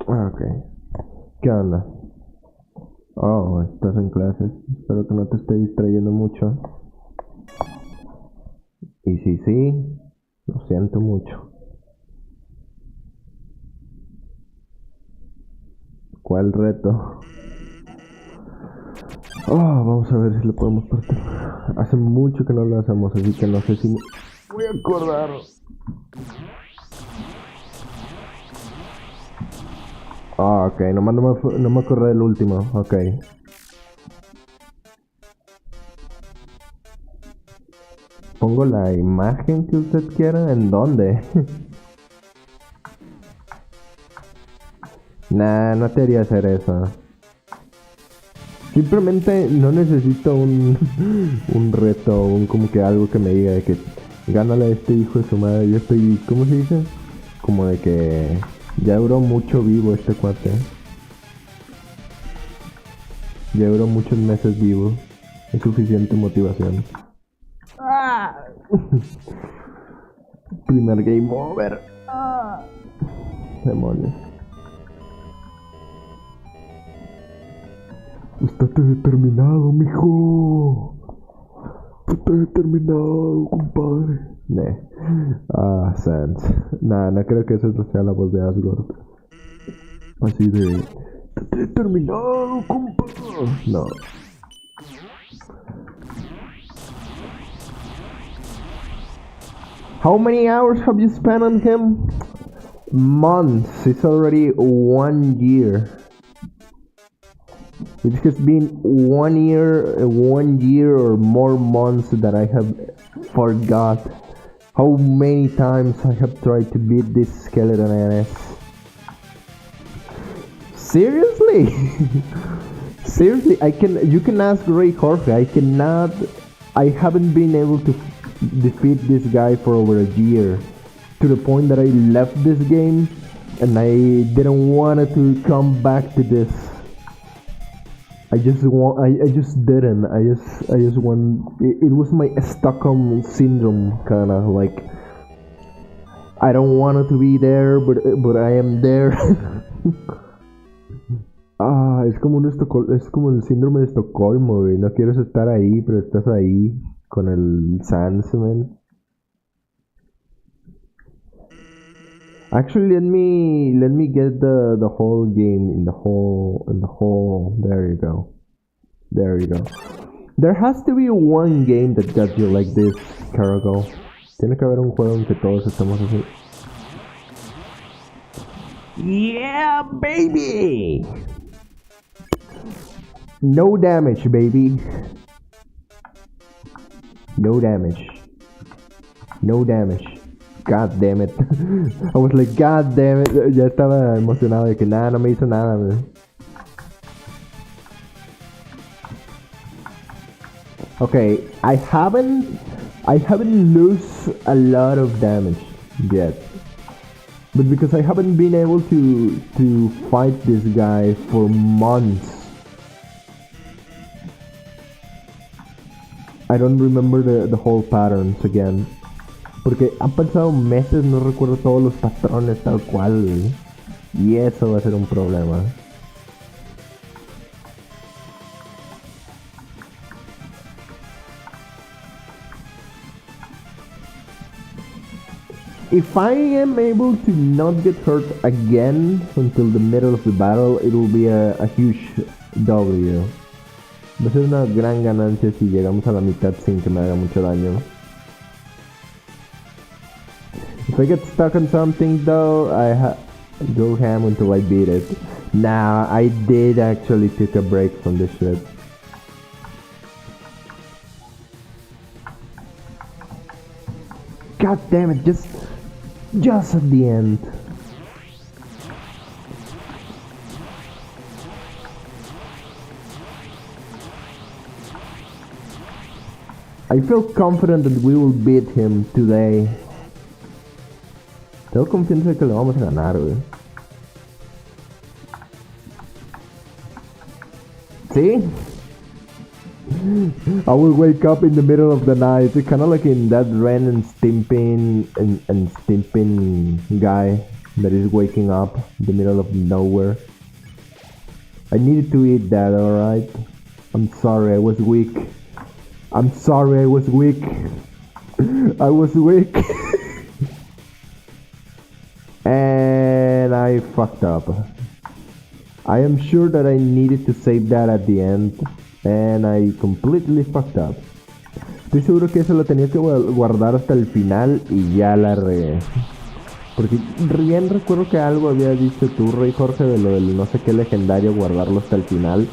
Ok. ¿Qué onda? Oh, estás en clases. Espero que no te esté distrayendo mucho. Y si sí, lo siento mucho. ¿Cuál reto? Oh, vamos a ver si lo podemos partir. Hace mucho que no lo hacemos, así que no sé si me voy a acordar. Ah, ok, nomás no me acordé del último, ok. Pongo la imagen que usted quiera, ¿en dónde? Nah, no te haría hacer eso. Simplemente no necesito un reto, como que algo que me diga de que gánale a este hijo de su madre. Yo estoy, ¿cómo se dice? Como de que ya duró mucho vivo este cuate. Ya duró muchos meses vivo. Es suficiente motivación. ¡Ah! Primer game over. ¡Ah! Demonios. Estate determinado, mijo. Estate determinado, compadre. Ah, Sans. Nah, no creo que esa sea la voz de Asgard. Así de... Estate determinado, compadre. No. How many hours have you spent on him? Months. It's already 1 year. It has been 1 year or more months that I have forgot how many times I have tried to beat this skeleton ass. Seriously? Seriously, you can ask Ray Jorge. I haven't been able to defeat this guy for over a year, to the point that I left this game and I didn't want to come back to this. I just didn't. I just want. It was my Stockholm syndrome, kind of like. I don't want to be there, but I am there. Es como es como el síndrome de Estocolmo, güey. No quieres estar ahí, pero estás ahí con el Sans, man. Actually, let me get the whole game in the whole. There you go. There you go. There has to be one game that got you like this, Carago. Tiene que haber un juego en que todos estamos así. Yeah, baby. No damage, baby. No damage. No damage. God damn it. I was like, God damn it. Ya estaba emocionado de que nada, no me hizo nada, man. Okay, I haven't lose a lot of damage yet. But because I haven't been able to fight this guy for months, I don't remember the whole patterns again. Porque han pasado meses, no recuerdo todos los patrones tal cual, güey. Y eso va a ser un problema. If I am able to not get hurt again until the middle of the battle, it will be a huge W. Va a ser una gran ganancia si llegamos a la mitad sin que me haga mucho daño. If I get stuck on something though, I go ham until I beat it. Nah, I did actually take a break from this shit. God damn it, just at the end. I feel confident that we will beat him today. Tengo confianza de que lo vamos a ganar, güey. See? I will wake up in the middle of the night, kind of like in that Ren and Stimpin and Stimpin guy that is waking up in the middle of nowhere. I needed to eat that, alright? I'm sorry, I was weak. I'm sorry, I was weak. I was weak. And I fucked up. I am sure that I needed to save that at the end. And I completely fucked up. Estoy seguro que eso lo tenía que guardar hasta el final y ya la regué. Porque bien recuerdo que algo había dicho tú, Rey Jorge, de lo del no sé qué legendario, guardarlo hasta el final.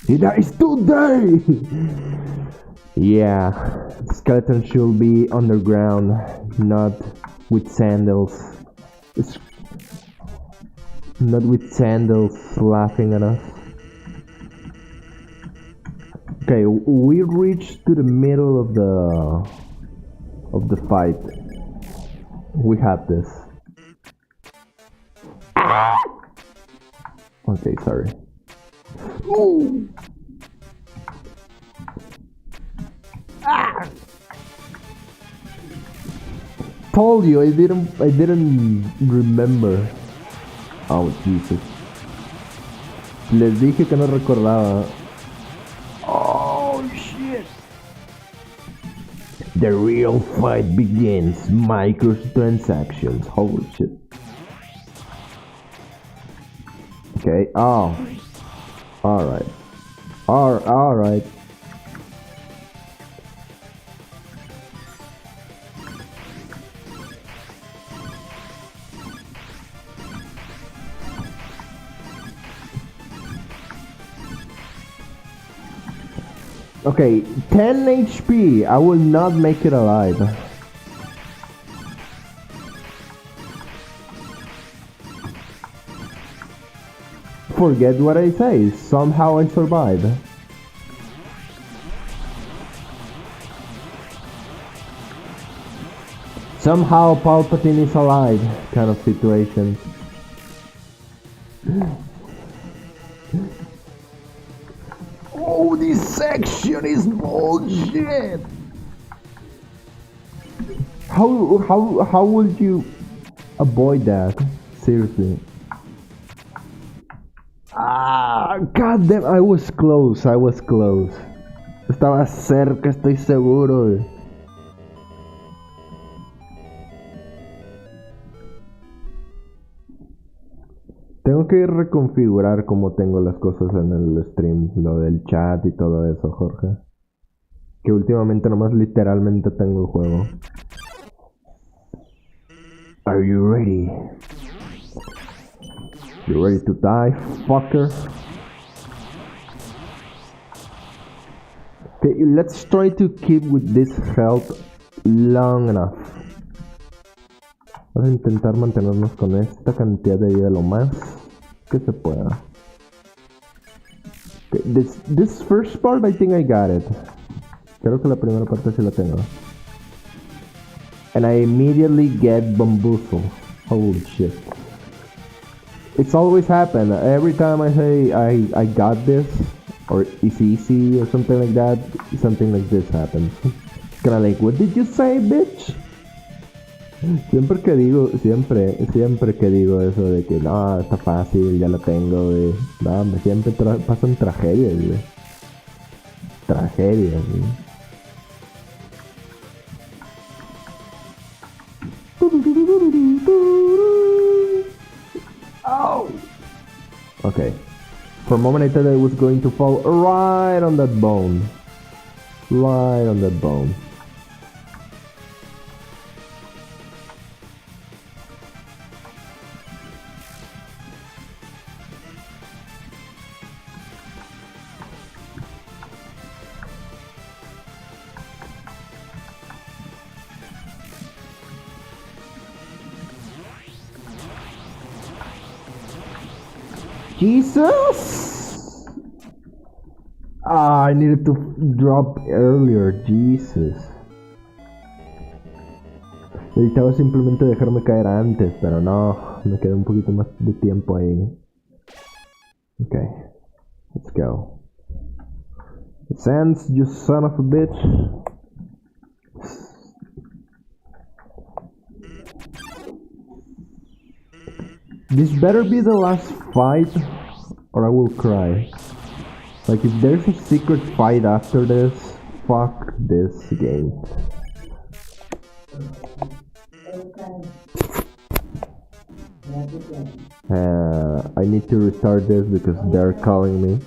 Y that is today! Yeah, skeleton should be underground, not with sandals. Not with sandals laughing at us. Okay, we reached to the middle of the fight. We have this. Okay, sorry. Ooh. Ah. Told you I didn't remember. Oh Jesus. Les dije que no recordaba. Oh shit. The real fight begins. Microtransactions. Holy shit. Okay. Oh. Alright. Alright. Okay, 10 HP. I will not make it alive. Forget what I say. Somehow I survived. Somehow Palpatine is alive, kind of situation. Oh, this section is bullshit. How would you avoid that? Seriously. Ah, god damn, I was close. Estaba cerca, estoy seguro. Tengo que reconfigurar cómo tengo las cosas en el stream, lo del chat y todo eso, Jorge. Que últimamente nomás literalmente tengo el juego. Are you ready? You ready to die, fucker? Okay, let's try to keep with this health long enough. Vamos a intentar mantenernos con esta cantidad de vida lo más que se pueda. Okay, this first part I think I got it. Creo que la primera parte sí la tengo. And I immediately get bamboozled. Holy shit. It's always happened. Every time I say I got this, or it's easy, or something like that, something like this happens. It's kinda like, what did you say, bitch? Siempre que digo eso de que no, está fácil, ya la tengo, güey. No, siempre pasan tragedias, güey. Tragedias, güey. Oh! Okay. For a moment I thought I was going to fall right on that bone. Right on that bone. Jesus! Ah, I needed to drop earlier. Jesus. Necesitaba simplemente dejarme caer antes, pero no. Me quedé un poquito más de tiempo ahí. Okay. Let's go. Sans, you son of a bitch. This better be the last fight, or I will cry. Like, if there's a secret fight after this, fuck this game. I need to restart this because they're calling me.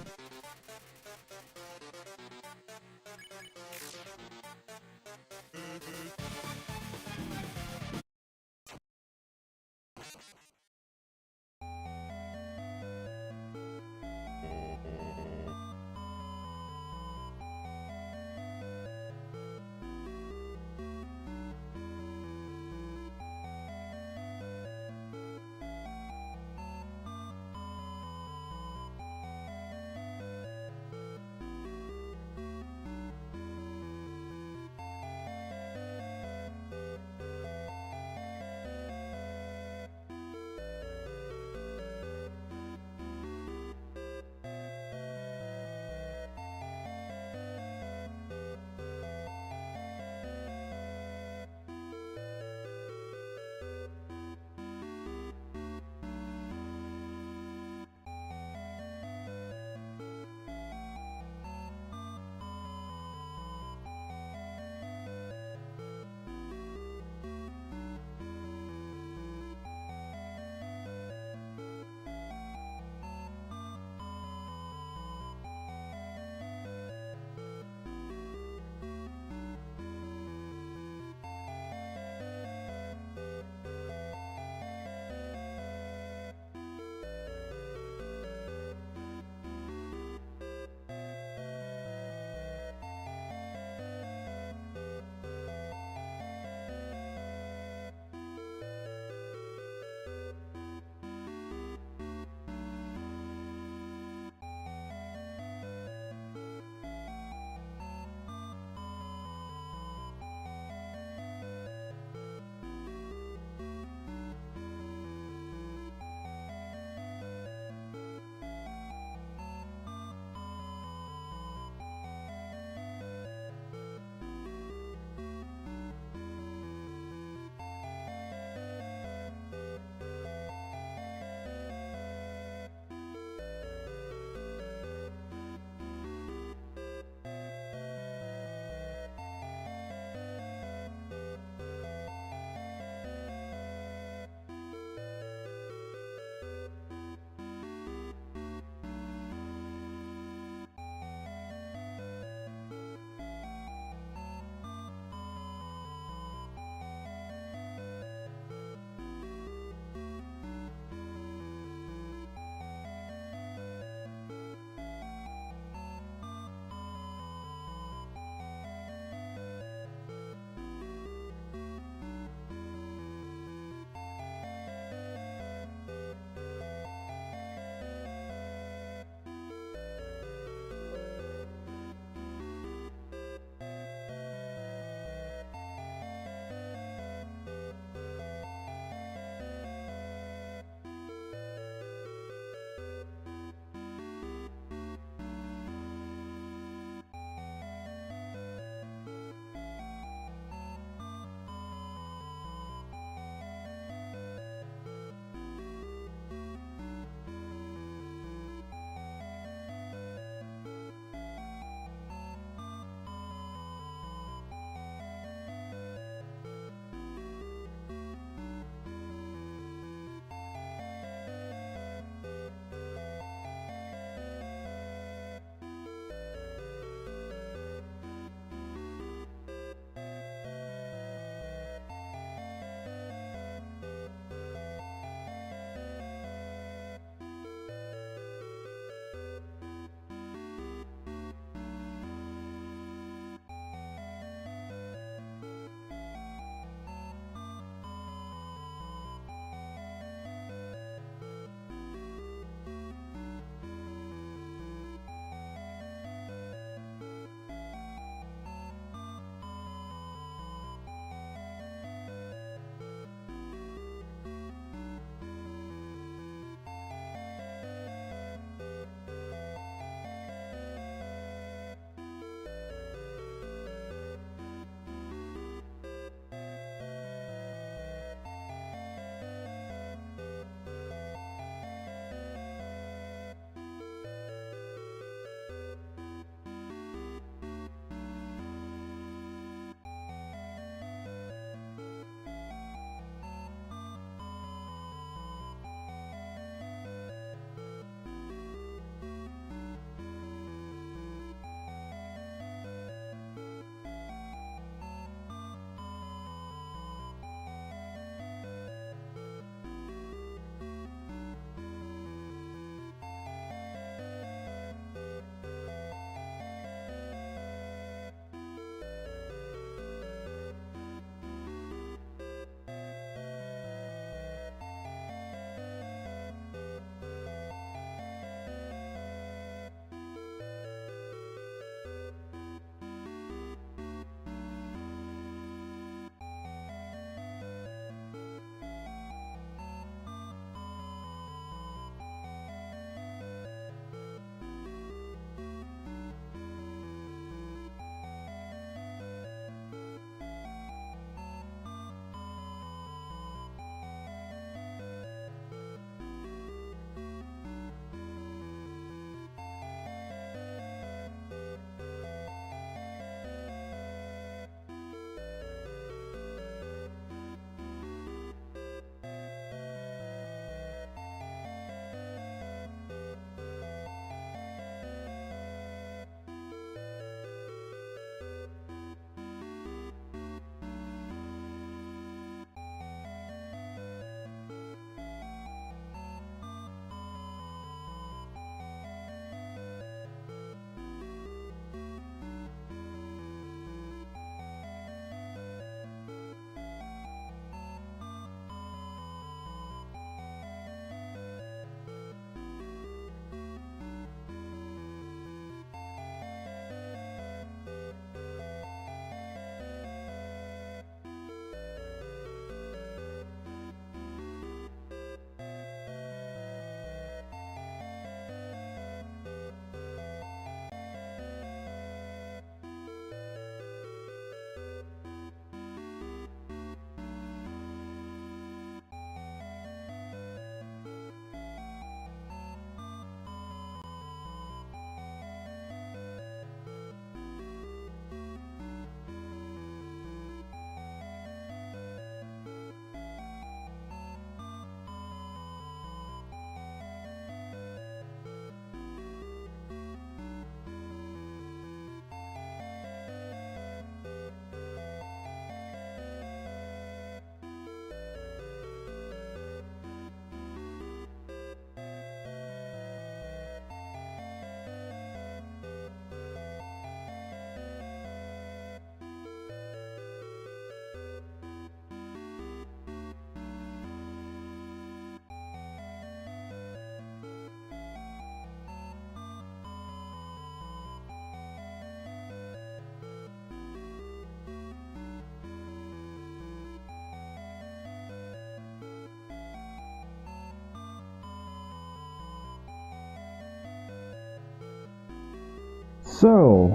So,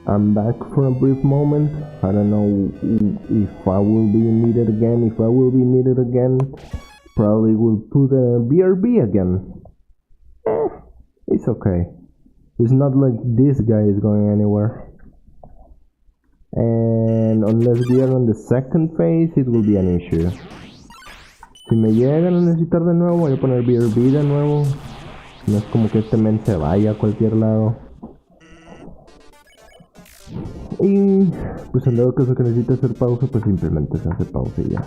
I'm back for a brief moment. I don't know if I will be needed again. If I will be needed again, probably will put a BRB again. It's okay. It's not like this guy is going anywhere. And unless we are on the second phase, it will be an issue. Si me llegan a necesitar de nuevo, voy a poner BRB de nuevo. No es como que este men se vaya a cualquier lado. Y pues en dado caso que necesite hacer pausa, pues simplemente se hace pausa y ya.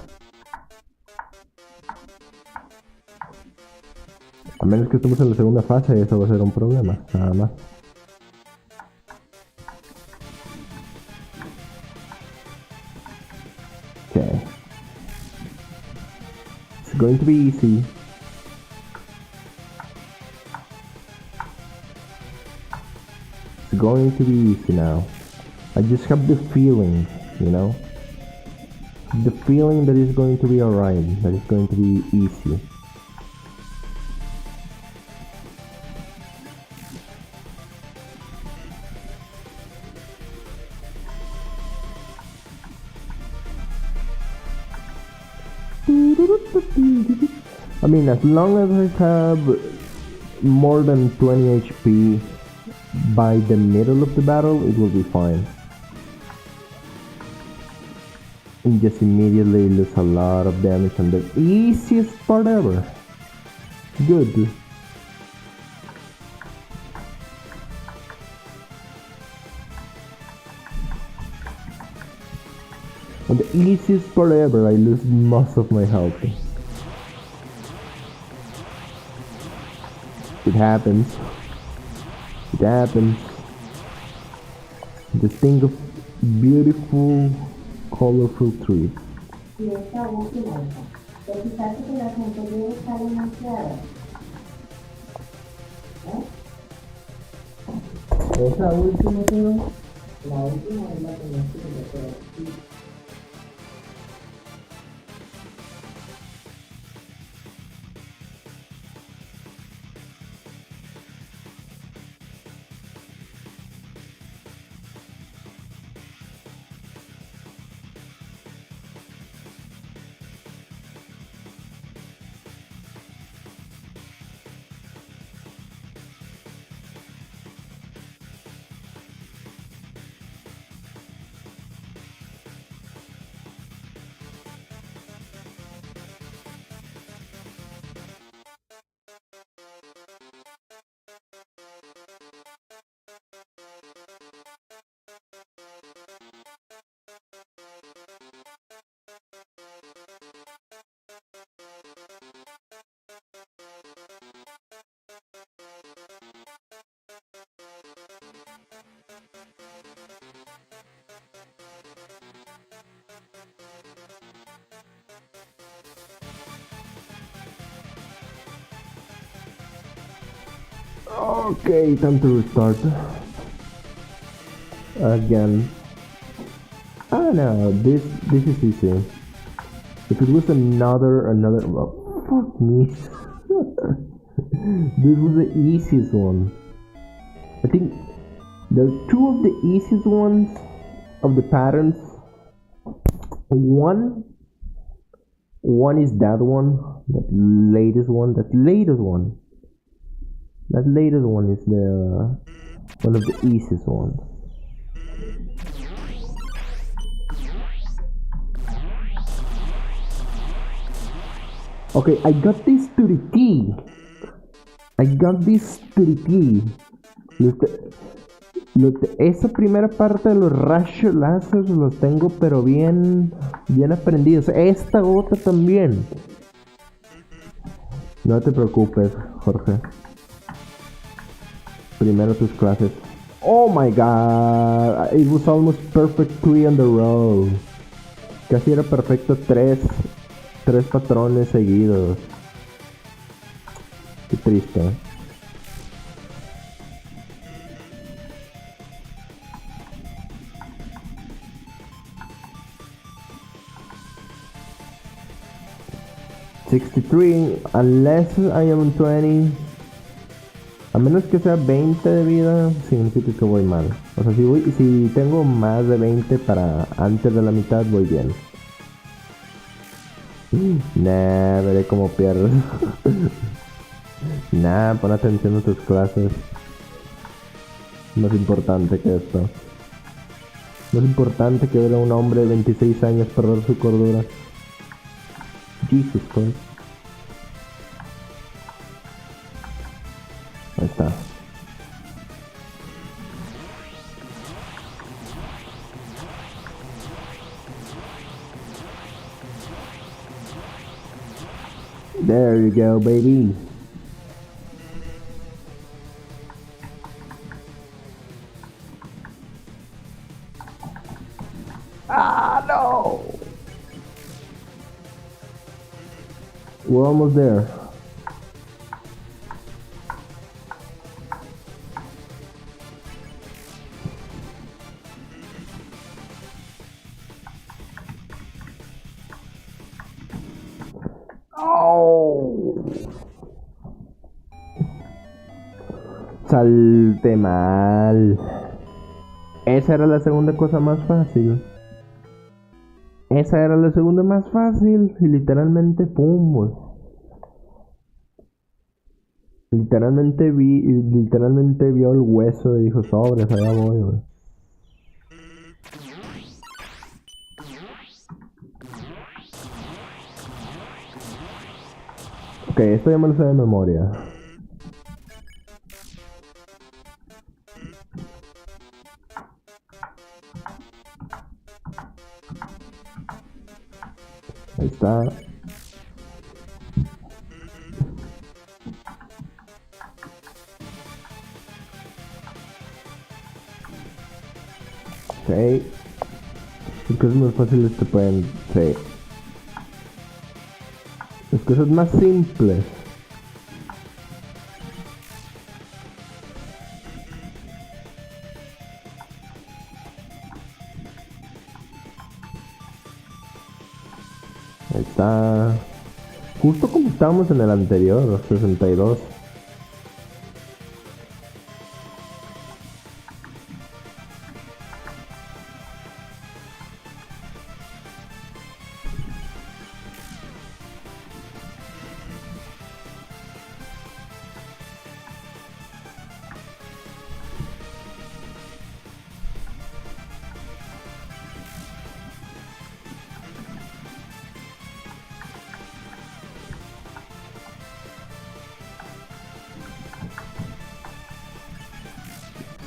A menos que estemos en la segunda fase, eso va a ser un problema, nada más. Okay. It's going to be easy. It's going to be easy now. I just have the feeling, you know? The feeling that it's going to be alright, that it's going to be easy. I mean, as long as I have more than 20 HP by the middle of the battle, it will be fine. And just immediately lose a lot of damage on the easiest part ever. Good. On the easiest part ever, I lose most of my health. It happens. It happens. Just think of beautiful, colorful trees. Y esta última, ¿te fijaste que las anteriores salen manchadas? Esa última, pero La última es la que no sirve, pero sí. okay, time to restart. Again. Ah no, this is easy. If it was another oh, fuck me. This was the easiest one. I think there are two of the easiest ones of the patterns. One is that one, that latest one. That latest one is the one of the easiest ones. Okay, I got this to the T. Esa primera parte de los rayos láser los tengo pero bien aprendidos. Esta otra también. No te preocupes, Jorge. Primero tus clases. Oh my god, it was almost perfect 3 on the row. Casi era perfecto 3 patrones seguidos. Qué triste. $63, unless I am on 20. A menos que sea 20 de vida, significa que voy mal. O sea, si tengo más de 20 para antes de la mitad, voy bien. Nah, veré cómo pierdes. Nah, pon atención a tus clases. Más importante que esto. Más importante que ver a un hombre de 26 años perder su cordura. Jesus Christ. Ahí está. There you go, baby. Ah, no. We're almost there. Oh. Salte mal. Esa era la segunda cosa más fácil. Esa era la segunda más fácil. Y literalmente, pum, güey. Literalmente vio el hueso y dijo, sobres, allá voy, güey. Ok, esto ya me lo sé de memoria. Ahí está. Ok. Las cosas más fáciles te pueden... Sí. Las cosas más simples. Ahí está. Justo como estábamos en el anterior, 62.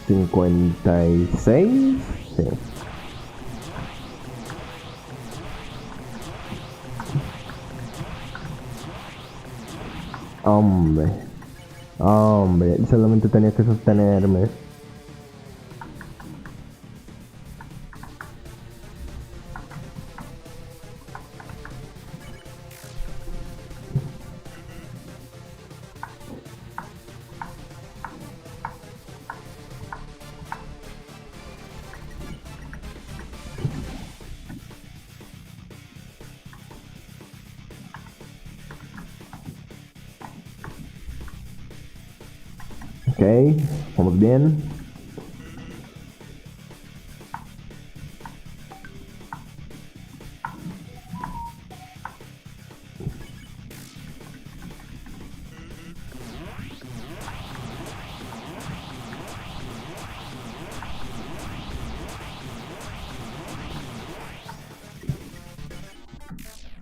¿56? Sí. Hombre. Hombre. Solamente tenía que sostenerme. Ok, vamos bien.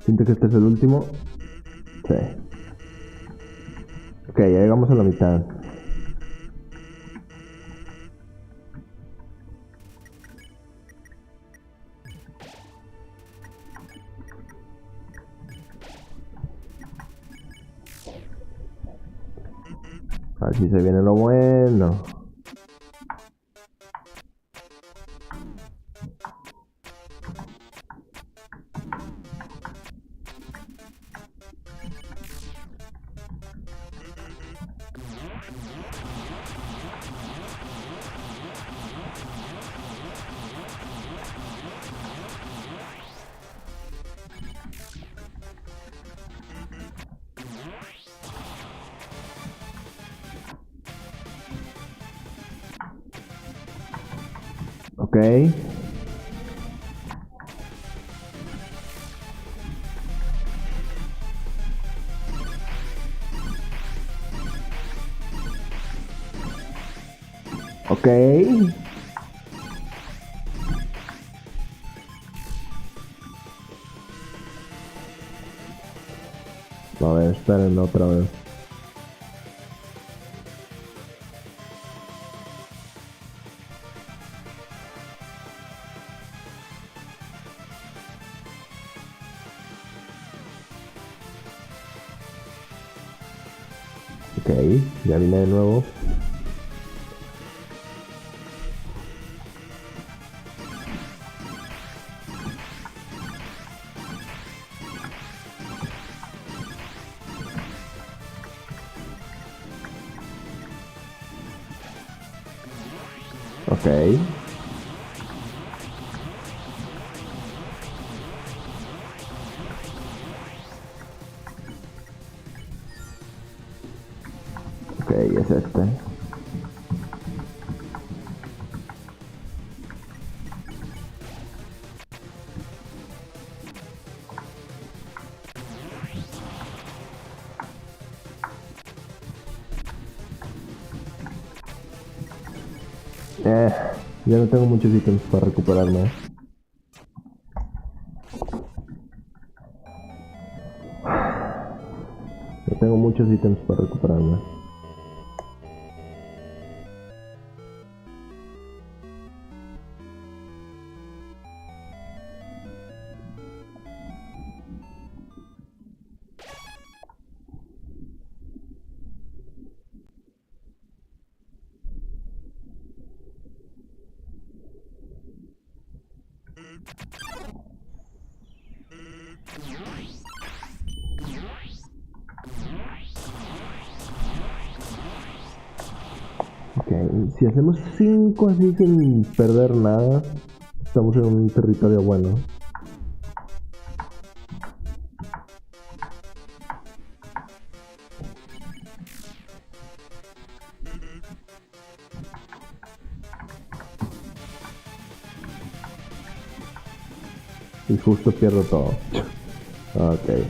Siento que este es el último. Sí. Ok, ya llegamos a la mitad. Así se viene lo bueno. Ok. Ok. A ver, esperen otra vez. Ok, ya vine de nuevo. Ok. Ok, es este. Ya no tengo muchos ítems para recuperarme. No tengo muchos ítems para recuperarme. Ok, si hacemos 5 así sin perder nada, estamos en un territorio bueno. Y justo pierdo todo. Ok.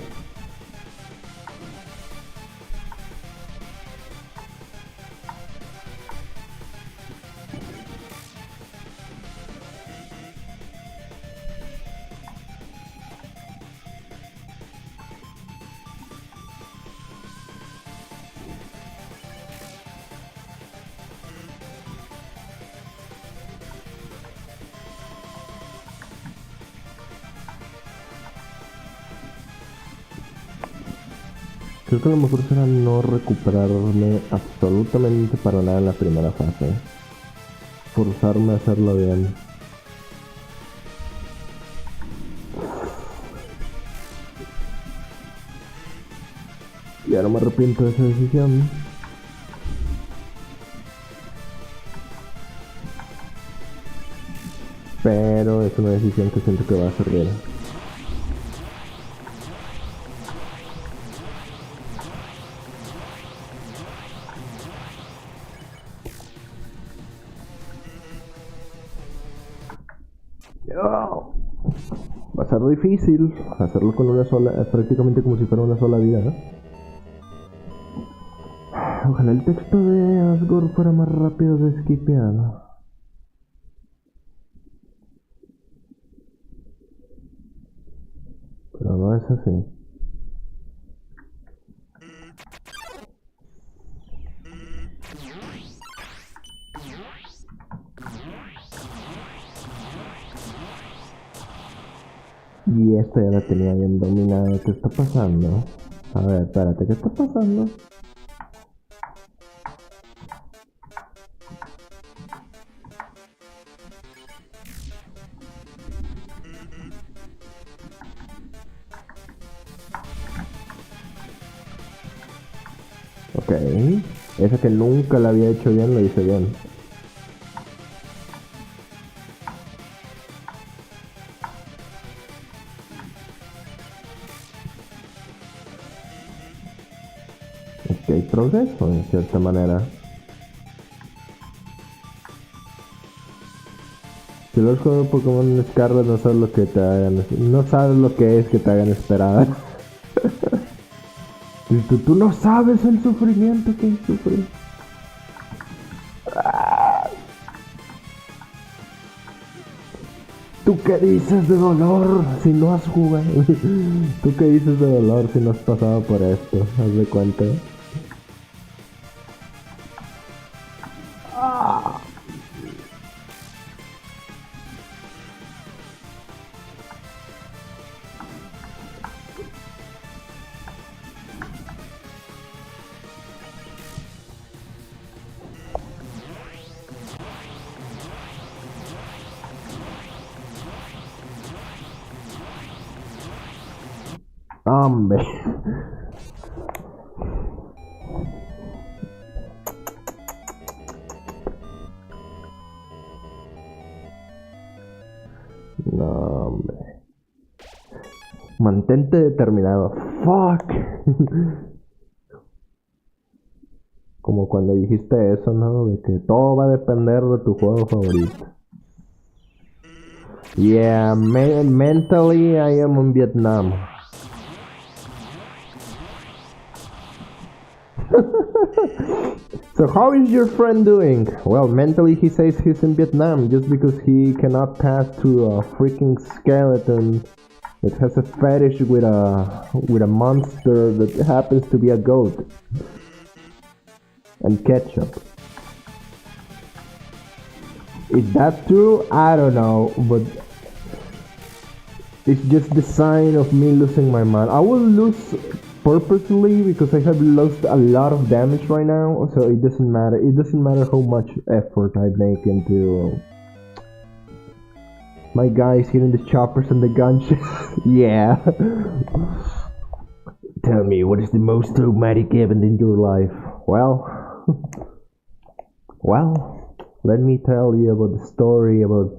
Creo que lo mejor será no recuperarme absolutamente para nada en la primera fase. Forzarme a hacerlo bien. Ya no me arrepiento de esa decisión. Pero es una decisión que siento que va a servir. Oh, va a ser difícil hacerlo con una sola, prácticamente como si fuera una sola vida, ¿no? Ojalá el texto de Asgore fuera más rápido de skipear. Pero no es así. Y esta ya la tenía bien dominada. ¿Qué está pasando? A ver, espérate, ¿qué está pasando? Ok. Esa que nunca la había hecho bien, lo hice bien. Ok, hay progreso de cierta manera. Si los juegos de Pokémon Scarlet no sabes lo que te hagan, no sabes lo que es que te hagan esperar. Tú no sabes el sufrimiento que sufre. ¿Tú qué dices de dolor si no has jugado? ¿Tú qué dices de dolor si no has pasado por esto? Haz de cuenta. Hombre. No, hombre. Mantente determinado. Fuck. Como cuando dijiste eso, ¿no? De que todo va a depender de tu juego favorito. Yeah, mentally I am in Vietnam. So how is your friend doing? Well, mentally he says he's in Vietnam just because he cannot pass to a freaking skeleton that has a fetish with a monster that happens to be a goat. And ketchup. Is that true? I don't know, but it's just the sign of me losing my mind. I will lose purposely because I have lost a lot of damage right now, so it doesn't matter. It doesn't matter how much effort I make into my guys hitting the choppers and the gunshots. Yeah. Tell me, what is the most traumatic event in your life? Well, let me tell you about the story about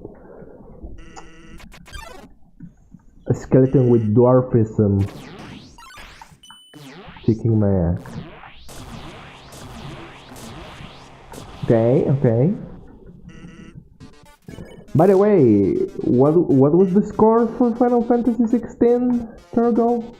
a skeleton with dwarfism kicking my ass. Okay. By the way, what was the score for Final Fantasy 16, Turgo?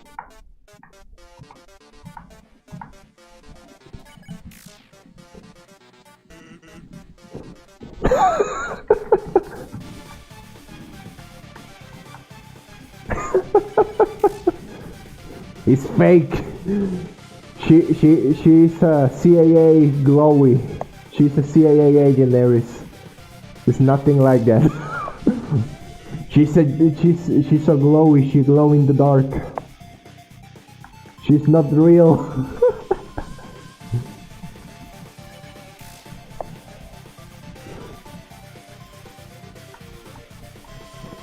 It's fake. She's a CIA glowy. She's a CIA agent, Ares. It's nothing like that. she's a glowy. She glow in the dark. She's not real.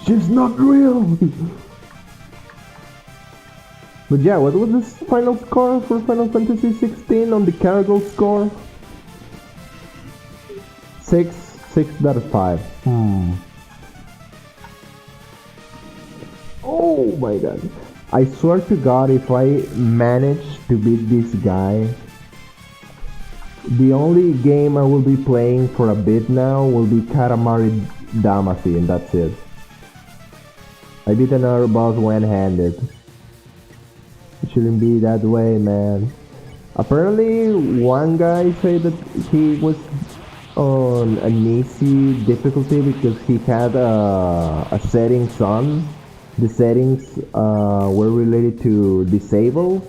She's not real. But yeah, what was the final score for Final Fantasy 16 on the Caragol score? 6 out of 5. Oh my god. I swear to god, if I manage to beat this guy, the only game I will be playing for a bit now will be Katamari Damacy, and that's it. I beat another boss one-handed. It shouldn't be that way, man. Apparently, one guy said that he was on an easy difficulty because he had a settings on. The settings were related to disable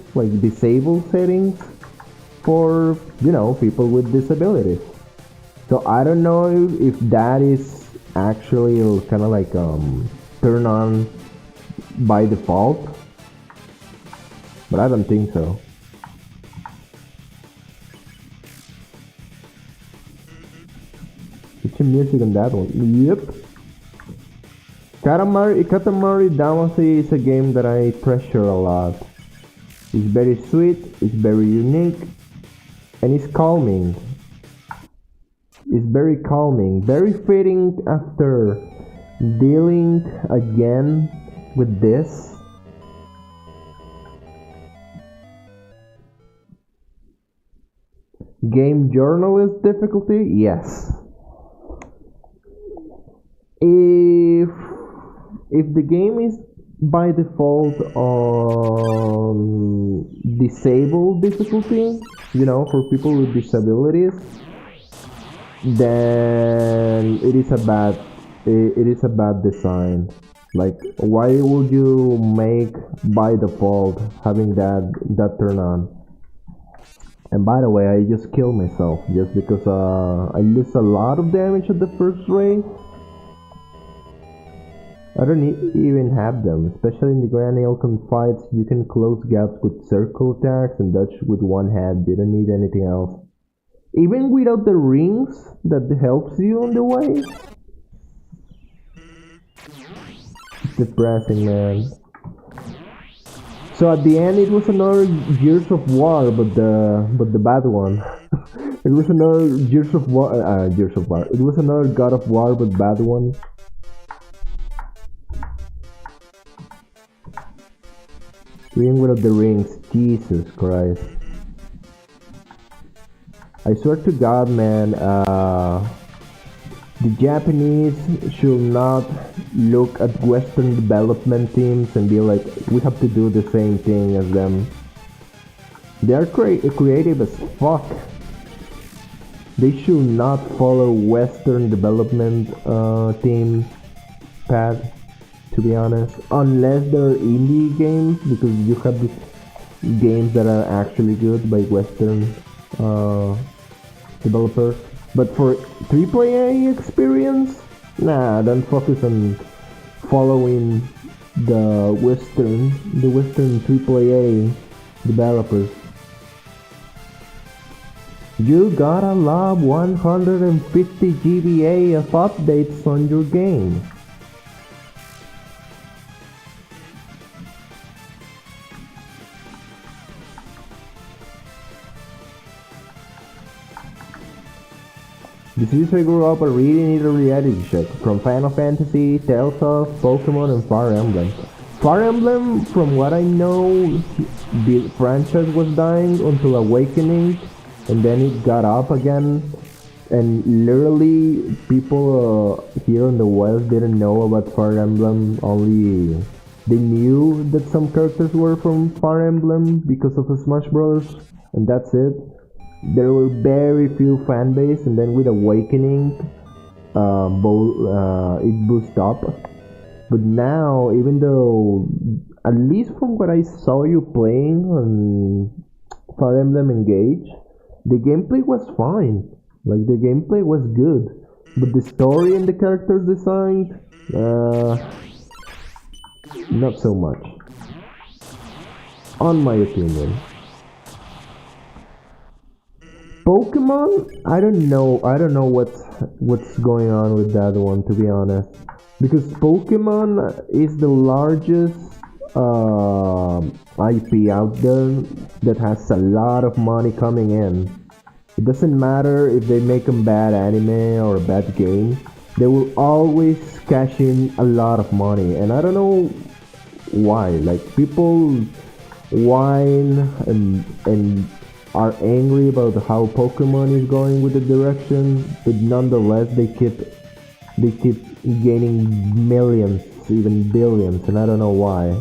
settings for, people with disabilities. So I don't know if that is actually kind of like turn on by default. But I don't think so. Put some music on that one. Yep. Katamari Damacy is a game that I treasure a lot. It's very sweet, it's very unique, and it's calming. It's very calming, very fitting after dealing again with this. Game journalist difficulty? Yes. If the game is by default on disabled difficulty, for people with disabilities, then it is a bad design. Like, why would you make by default having that turn on? And by the way, I just killed myself just because I lose a lot of damage at the first ray. I don't even have them, especially in the Grand Alcon fights. You can close gaps with circle attacks and dodge with one hand. You don't need anything else. Even without the rings that helps you on the way. It's depressing, man. So at the end, it was another Gears of War, but the bad one. It was another Gears of War. Gears of War. It was another God of War, but bad one. Even without the rings, Jesus Christ. I swear to God, man, the Japanese should not look at Western development teams and be like, we have to do the same thing as them. They are creative as fuck. They should not follow Western development team path, to be honest, unless they're indie games, because you have these games that are actually good by Western developers. But for AAA experience, nah, don't focus on following the Western AAA developers. You gotta love 150 GBA of updates on your game. The series I grew up, I really need a reality check. From Final Fantasy, Tales of, Pokemon, and Fire Emblem. Fire Emblem, from what I know, the franchise was dying until Awakening, and then it got up again. And literally, people here in the West didn't know about Fire Emblem. Only they knew that some characters were from Fire Emblem because of the Smash Bros. And that's it. There were very few fan base, and then with Awakening, it boosted up. But now, even though, at least from what I saw you playing on Fire Emblem Engage, the gameplay was fine. Like, the gameplay was good, but the story and the characters designed, not so much, on my opinion. Pokemon, I don't know what's going on with that one, to be honest, because Pokemon is the largest IP out there that has a lot of money coming in. It doesn't matter if they make a bad anime or a bad game, they will always cash in a lot of money, and I don't know why. Like, people whine and are angry about how Pokemon is going with the direction, but nonetheless they keep gaining millions, even billions, and I don't know why.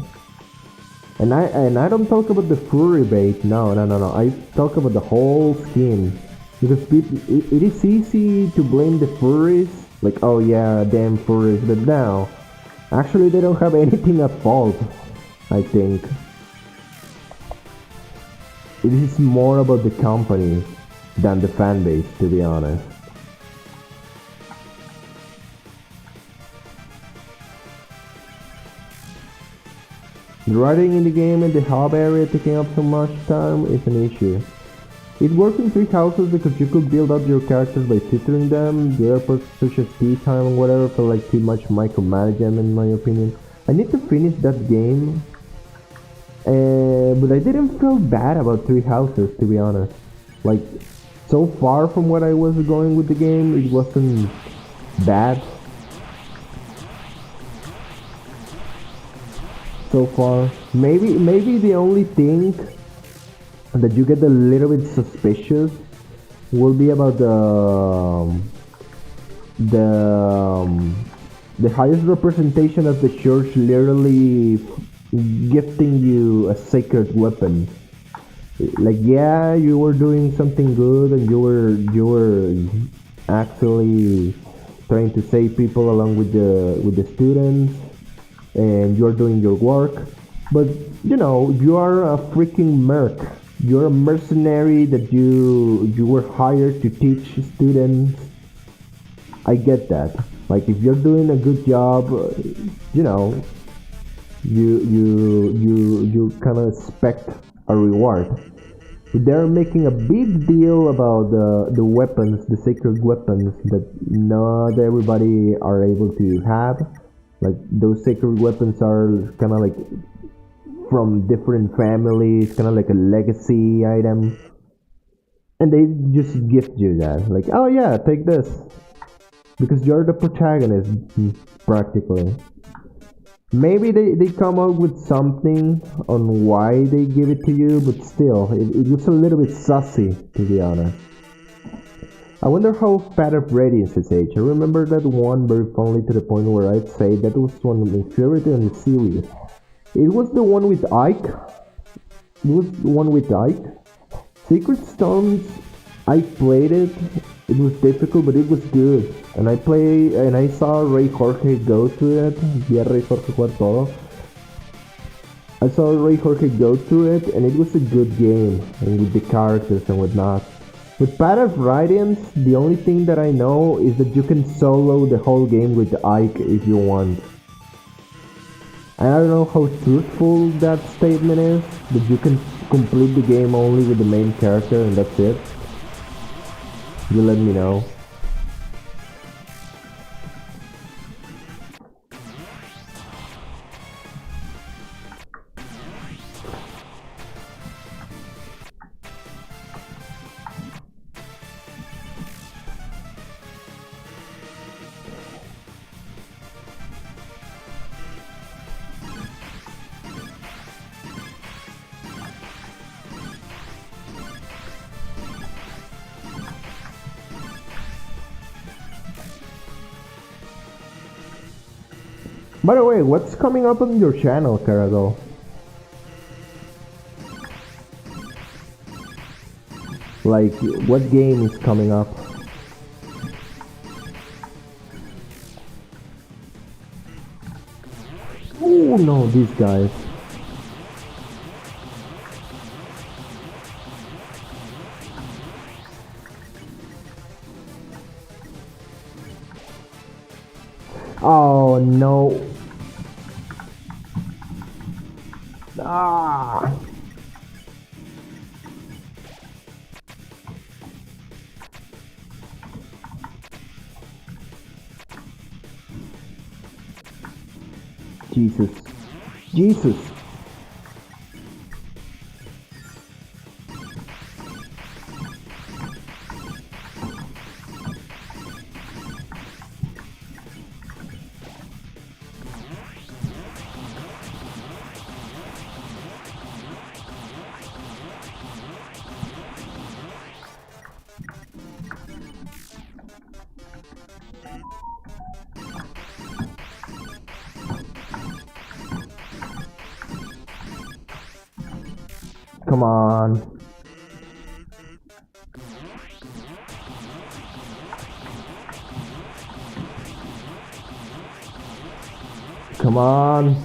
And I don't talk about the furry bait. No. I talk about the whole scheme, because it is easy to blame the furries, like, oh yeah, damn furries, but now actually they don't have anything at fault. I think it is more about the company than the fan base, to be honest. The writing in the game and the hub area taking up so much time is an issue. It works in 3 houses because you could build up your characters by tutoring them. The other parts, such as tea time and whatever, felt like too much micromanagement in my opinion. I need to finish that game. But I didn't feel bad about 3 houses, to be honest. Like, so far from what I was going with the game, it wasn't bad. So far, maybe the only thing that you get a little bit suspicious will be about the The highest representation of the church literally gifting you a sacred weapon. Like, yeah, you were doing something good and you were actually trying to save people along with the students, and you're doing your work. But you are a freaking merc. You're a mercenary that you were hired to teach students. I get that. Like, if you're doing a good job, you know, you kind of expect a reward. They're making a big deal about the weapons, the sacred weapons that not everybody are able to have. Like, those sacred weapons are kind of like from different families, kind of like a legacy item, and they just gift you that. Like, oh yeah, take this because you're the protagonist, practically. Maybe they come up with something on why they give it to you, but still, it was a little bit sussy, to be honest. I wonder how Path of Radiance is aged. I remember that one very fondly to the point where I'd say that was one of my favorite in the series. It was the one with Ike. It was the one with Ike. Secret Stones, I played it. It was difficult, but it was good. And I saw Ray Jorge go to it. Yeah, Ray Jorge jugar todo. I saw Ray Jorge go through it, and it was a good game, and with the characters and whatnot. With Path of Radiance, the only thing that I know is that you can solo the whole game with Ike if you want. And I don't know how truthful that statement is, that you can complete the game only with the main character and that's it. You let me know. By the way, what's coming up on your channel, Carago? Like, what game is coming up? Oh no, these guys. Oh no. Ah. Jesus. Jesus. Come on. Come on.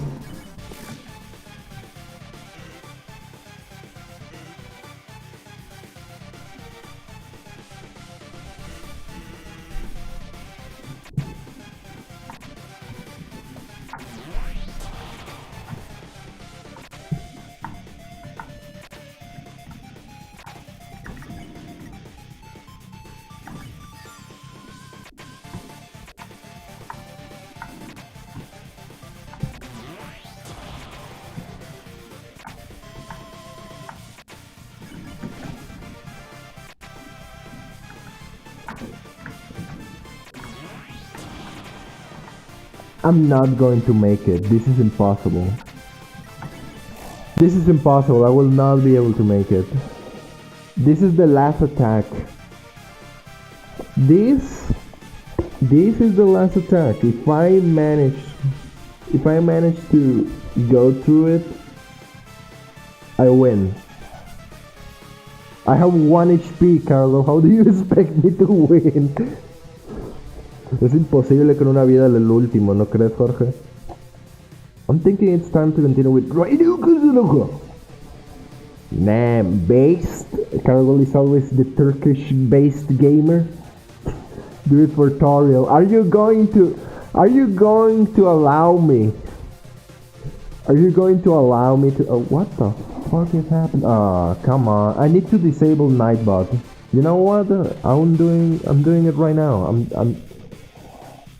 I'm not going to make it. This is impossible. This is impossible. I will not be able to make it. This is the last attack. This This is the last attack. If I manage to go through it, I win. I have 1 HP, Carlo. How do you expect me to win? Es imposible con una vida el último, ¿no crees, Jorge? I'm thinking it's time to continue with Radio Kuzunogo. Nah, based. Carlo is always the Turkish-based gamer. Do it for tutorial. Are you going to allow me? Are you going to allow me to? Oh, what the fuck is happening? Ah, come on! I need to disable Nightbot. You know what? I'm doing it right now.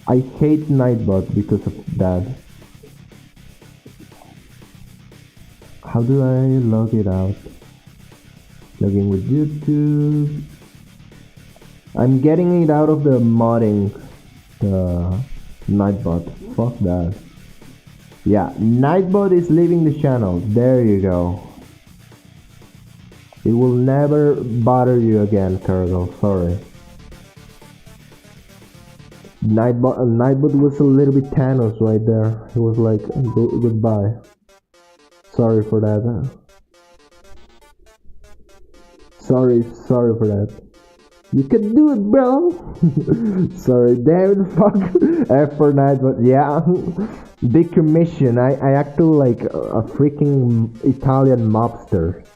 I hate Nightbot because of that. How do I log it out? Logging with YouTube. I'm getting it out of the modding. The Nightbot. Fuck that. Yeah, Nightbot is leaving the channel. There you go. It will never bother you again, Cargo. Sorry. Nightbot was a little bit Thanos right there. He was like, goodbye. Sorry for that. Sorry for that. You can do it, bro. Sorry, damn it, fuck. F for Nightbot. Yeah. Big commission. I acted like a freaking Italian mobster.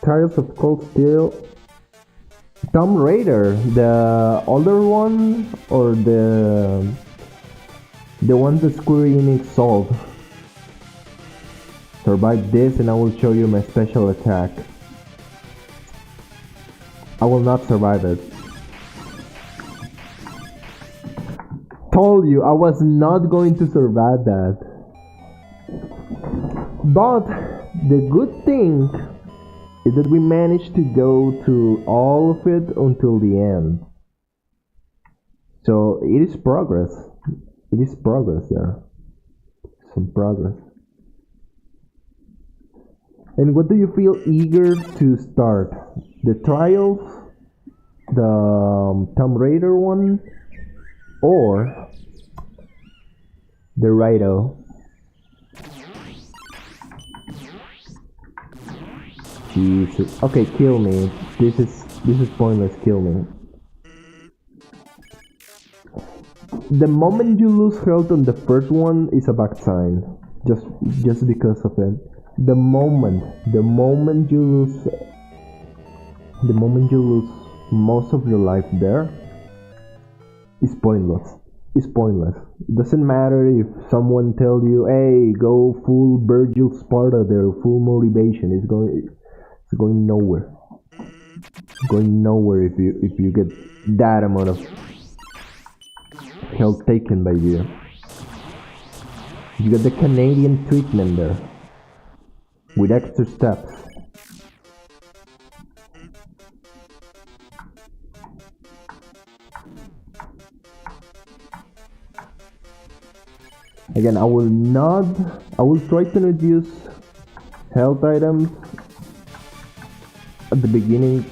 Trials of Cold Steel. Tomb Raider, the older one or the one that Square Enix sold. Survive this and I will show you my special attack. I will not survive it. Told you I was not going to survive that. But the good thing is that we managed to go through all of it until the end. So it is progress. It is progress there. Some progress. And what do you feel eager to start? The Trials, the Tomb Raider one, or the Raido? Jesus. Okay, kill me. This is pointless. Kill me. The moment you lose health on the first one is a bad sign. Just because of it. The moment you lose most of your life there is pointless. It's pointless. It doesn't matter if someone tells you, hey, go full Virgil Sparta there, full motivation. It's going nowhere. It's going nowhere if you get that amount of health taken by you. You get the Canadian treatment there. With extra steps. Again, I will try to not use health items at the beginning,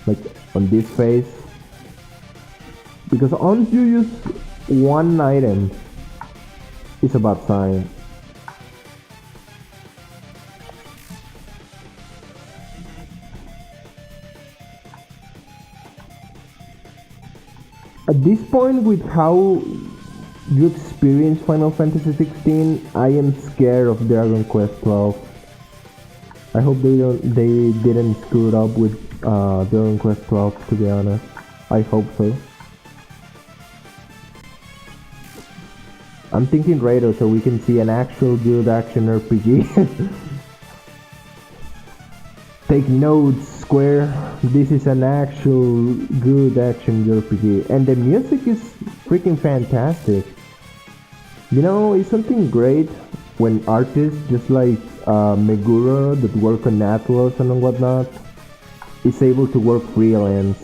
like on this phase, because once you use one item, it's a bad sign. At this point, with how you experience Final Fantasy 16, I am scared of Dragon Quest 12. I hope they didn't screw it up with Dragon Quest 12, to be honest. I hope so. I'm thinking Raido so we can see an actual good action RPG. Take notes, Square. This is an actual good action RPG, and the music is freaking fantastic. You know, it's something great when artists just like Meguro that work on Atlas and whatnot is able to work freelance.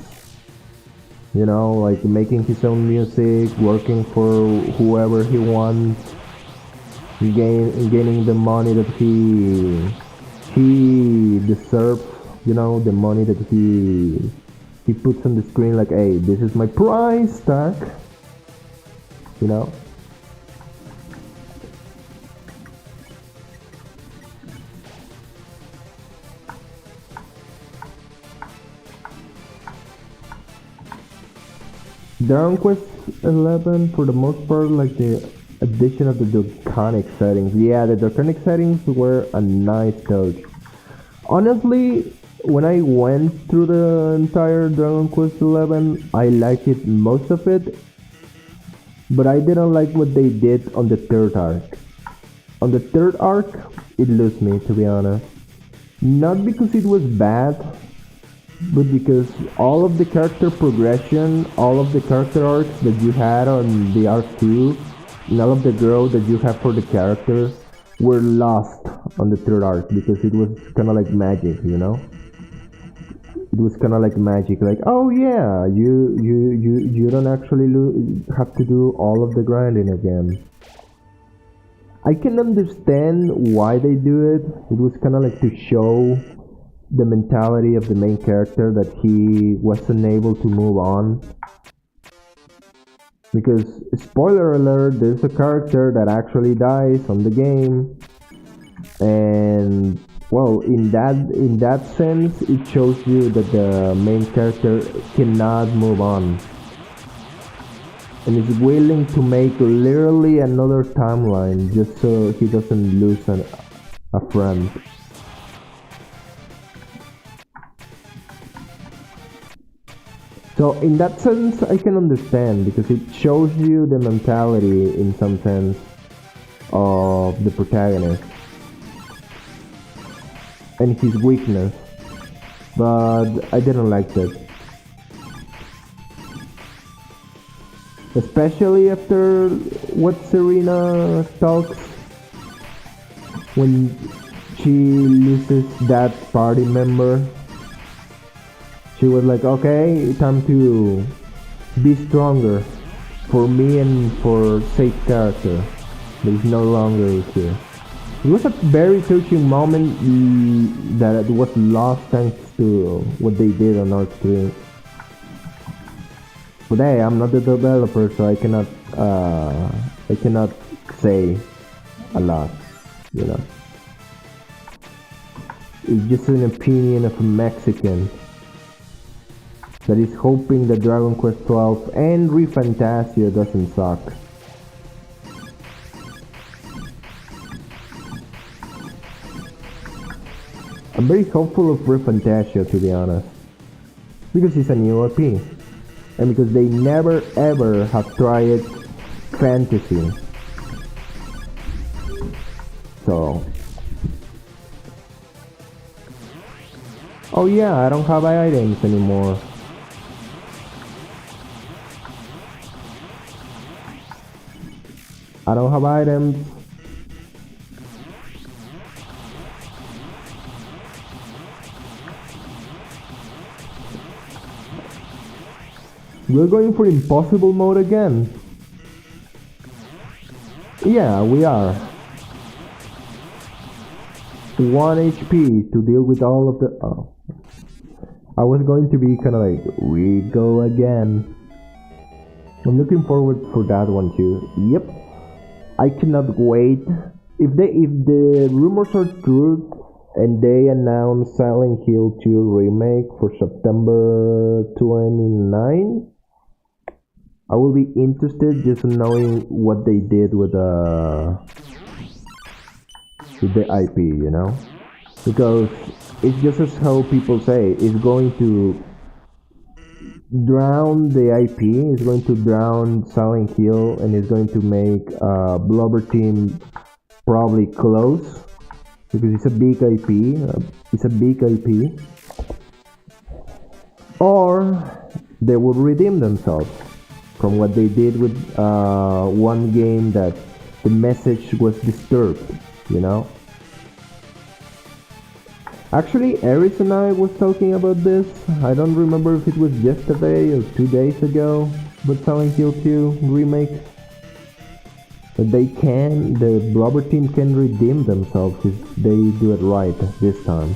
You know, like making his own music, working for whoever he wants, gaining the money that he deserves. You know, the money that he he puts on the screen like, hey, this is my price tag, you know. Dragon Quest 11, for the most part, like the addition of the draconic settings. Yeah, the draconic settings were a nice touch. Honestly, when I went through the entire Dragon Quest 11, I liked it, most of it, but I didn't like what they did on the third arc. On the third arc, it lost me, to be honest. Not because it was bad, but because all of the character progression, all of the character arcs that you had on the arc 2, and all of the growth that you have for the characters were lost on the third arc because it was kind of like magic, you know? It was kind of like magic, like, oh yeah, you don't actually have to do all of the grinding again. I can understand why they do it. It was kind of like to show the mentality of the main character that he wasn't able to move on. Because, spoiler alert, there's a character that actually dies on the game, and well, in that sense, it shows you that the main character cannot move on, and is willing to make literally another timeline just so he doesn't lose a friend. So in that sense, I can understand, because it shows you the mentality, in some sense, of the protagonist and his weakness, but I didn't like that. Especially after what Serena talks, when she loses that party member. She was like, okay, time to be stronger for me and for safe character that is no longer here. It was a very touching moment that was lost thanks to what they did on Arc 3. But hey, I'm not the developer, so I cannot say a lot, you know. It's just an opinion of a Mexican that is hoping that Dragon Quest 12 and ReFantasia doesn't suck. I'm very hopeful of ReFantasia, to be honest, because it's a new IP, and because they never ever have tried fantasy. So, oh yeah, I don't have items anymore. I don't have items. We're going for impossible mode again. Yeah, we are. 1 HP to deal with all of the... Oh. I was going to be kind of like, we go again. I'm looking forward for that one too. Yep. I cannot wait. If the rumors are true and they announce Silent Hill 2 remake for September 29, I will be interested just in knowing what they did with the IP, you know, because it's just as how people say, it's going to drown the IP, it's going to drown Silent Hill, and it's going to make Blubber Team probably close, because it's a big IP. Or they will redeem themselves from what they did with one game that the message was disturbed, you know. Actually, Eris and I was talking about this. I don't remember if it was yesterday or 2 days ago, but Silent Hill 2 remake. But the Blubber Team can redeem themselves if they do it right this time.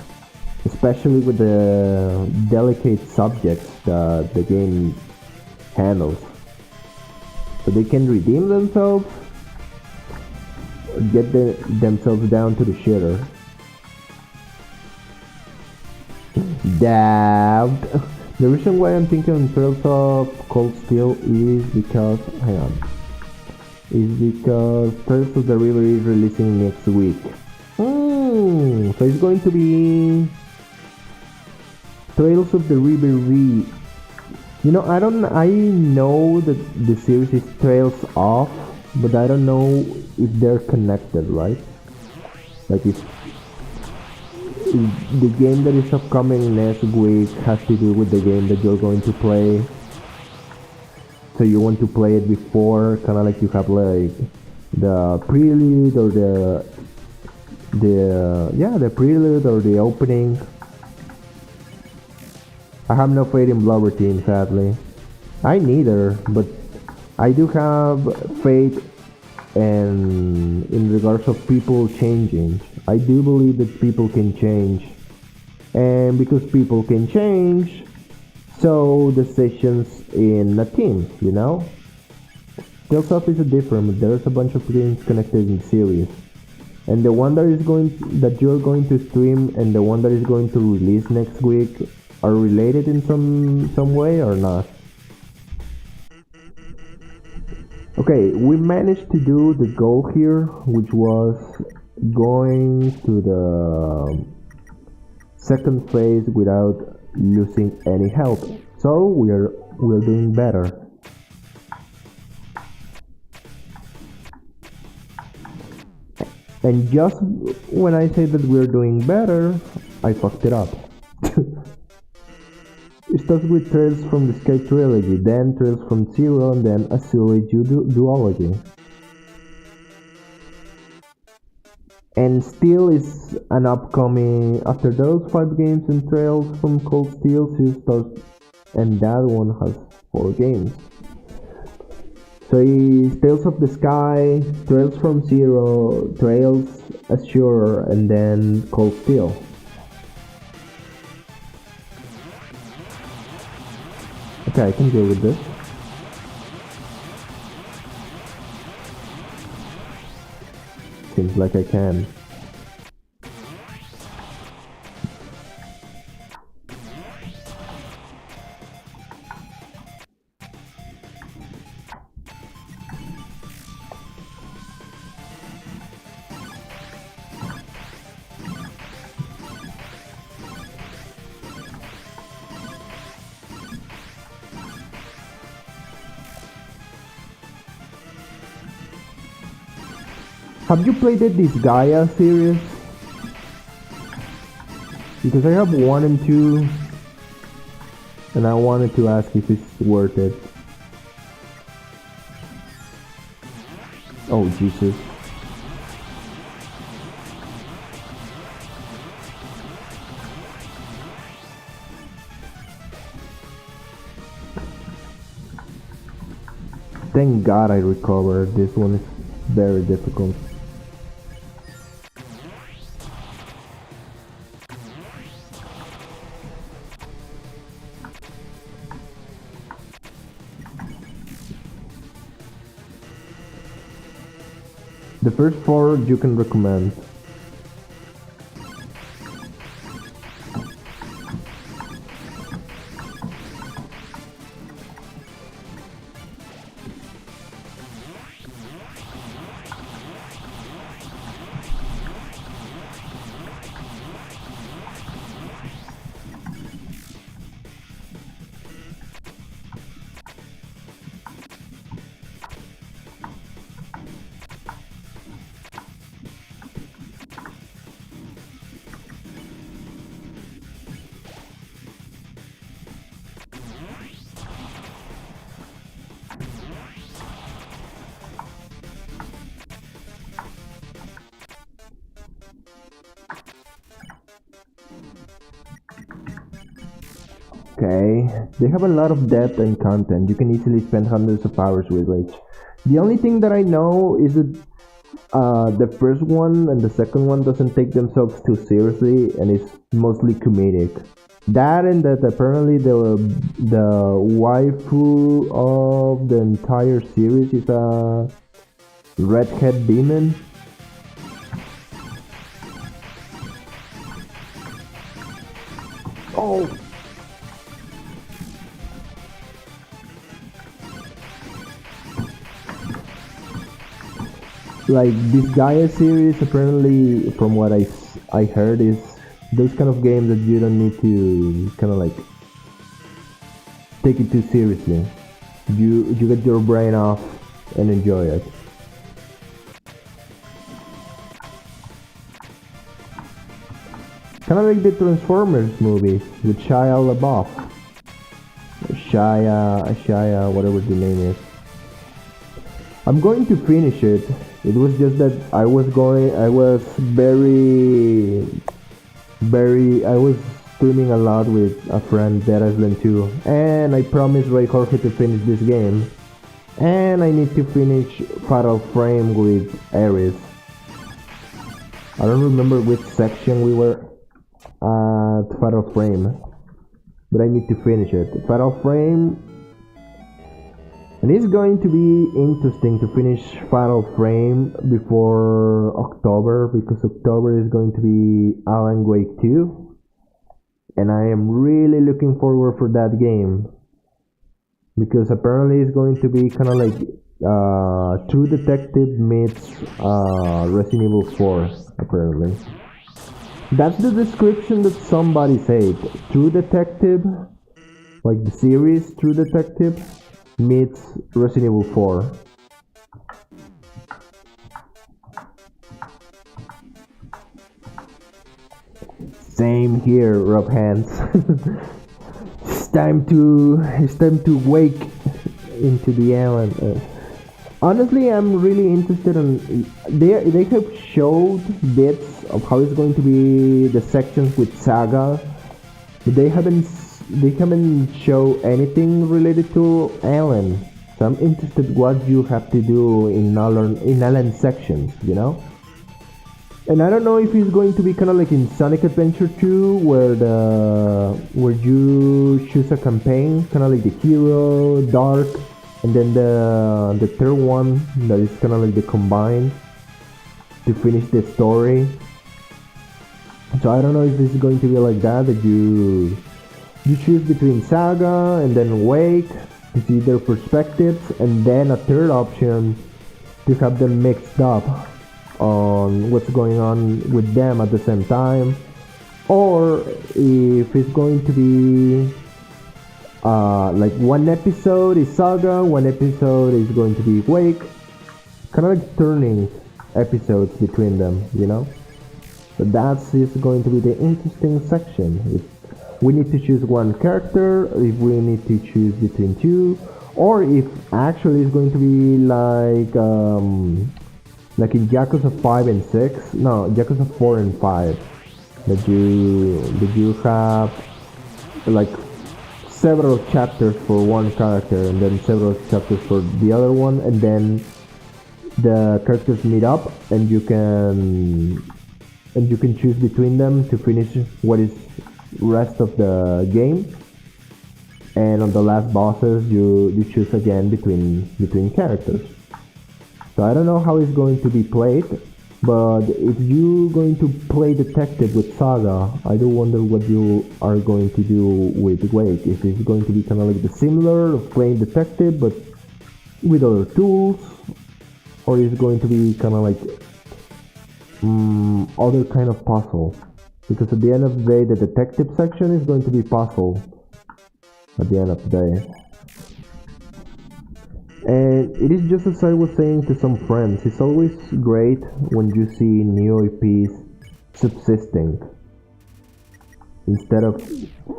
especially with the delicate subjects that the game handles. So they can redeem themselves or get themselves down to the shitter. Doubt. The reason why I'm thinking in terms of Cold Steel is because, hang on, is because Trails of the River is releasing next week. So it's going to be Trails of the River V. You know, I know that the series is Trails of, but I don't know if they're connected, right? Like if the game that is upcoming next week has to do with the game that you're going to play. So you want to play it before, kind of like you have like the prelude or the prelude or the opening. I have no faith in Blower Team, sadly. I neither, but I do have faith in regards of people changing. I do believe that people can change. And because people can change, so decisions in a team, you know? Tales of is a different, but there's a bunch of games connected in series. And the one that you're going to stream and the one that is going to release next week are related in some way or not? Okay, we managed to do the goal here, which was going to the second phase without losing any health. So we're doing better. And just when I say that we're doing better, I fucked it up. It starts with Trails from the Sky Trilogy, then Trails from Zero, and then a silly duology. And Steel is an upcoming, after those 5 games in Trails from Cold Steel, Steel starts, and that one has 4 games. So it's Tales of the Sky, Trails from Zero, Trails Azure, and then Cold Steel. Okay, I can deal with this. Seems like I can. Have you played the Disgaea series? Because I have 1 and 2, and I wanted to ask if it's worth it. Oh Jesus. Thank God I recovered. This one is very difficult. The first 4 you can recommend. Okay, they have a lot of depth and content. You can easily spend hundreds of hours with which. The only thing that I know is that The first one and the second one doesn't take themselves too seriously, and it's mostly comedic. That and that apparently the waifu of the entire series is a redhead demon. Oh, like this Gaia series apparently, from what I heard, is those kind of games that you don't need to kind of like take it too seriously. You get your brain off and enjoy it. Kind of like the Transformers movies with Shia LaBeouf, Shia, whatever the name is. I'm going to finish it. It was just that I was I was streaming a lot with a friend, Dead Island 2, and I promised Ray Jorge to finish this game. And I need to finish Fatal Frame with Ares. I don't remember which section we were at Fatal Frame, but I need to finish it. Fatal Frame, and it's going to be interesting to finish Fatal Frame before October, because October is going to be Alan Wake 2, and I am really looking forward for that game, because apparently it's going to be kind of like True Detective meets Resident Evil 4, apparently. That's the description that somebody said. True Detective, like the series True Detective, meets Resident Evil 4. Same here, Rob Hands. It's time to wake into the Alan. Honestly, I'm really interested in. They have showed bits of how it's going to be the sections with Saga. But they haven't show anything related to Alan. So I'm interested what you have to do in Alan sections, you know. And I don't know if it's going to be kind of like in Sonic Adventure 2, where you choose a campaign, kind of like the hero, dark, and then the third one that is kind of like the combined to finish the story. So I don't know if this is going to be like that you choose between Saga and then Wake to see their perspectives, and then a third option to have them mixed up on what's going on with them at the same time, or if it's going to be like one episode is Saga, one episode is going to be Wake, kind of like turning episodes between them, you know. But that's is going to be the interesting section. If we need to choose one character, if we need to choose between two, or if actually it's going to be like in Yakuza 5 and 6, no, Yakuza 4 and 5, that you have like several chapters for one character and then several chapters for the other one, and then the characters meet up and you can choose between them to finish what is rest of the game. And on the last bosses you choose again between characters. So I don't know how it's going to be played, but if you're going to play detective with Saga, I do wonder what you are going to do with Wake. If it's going to be kind of like the similar of playing detective but with other tools, or is it going to be kind of like other kind of puzzle? Because at the end of the day, the detective section is going to be puzzle at the end of the day. And it is just as I was saying to some friends, it's always great when you see new IPs subsisting instead of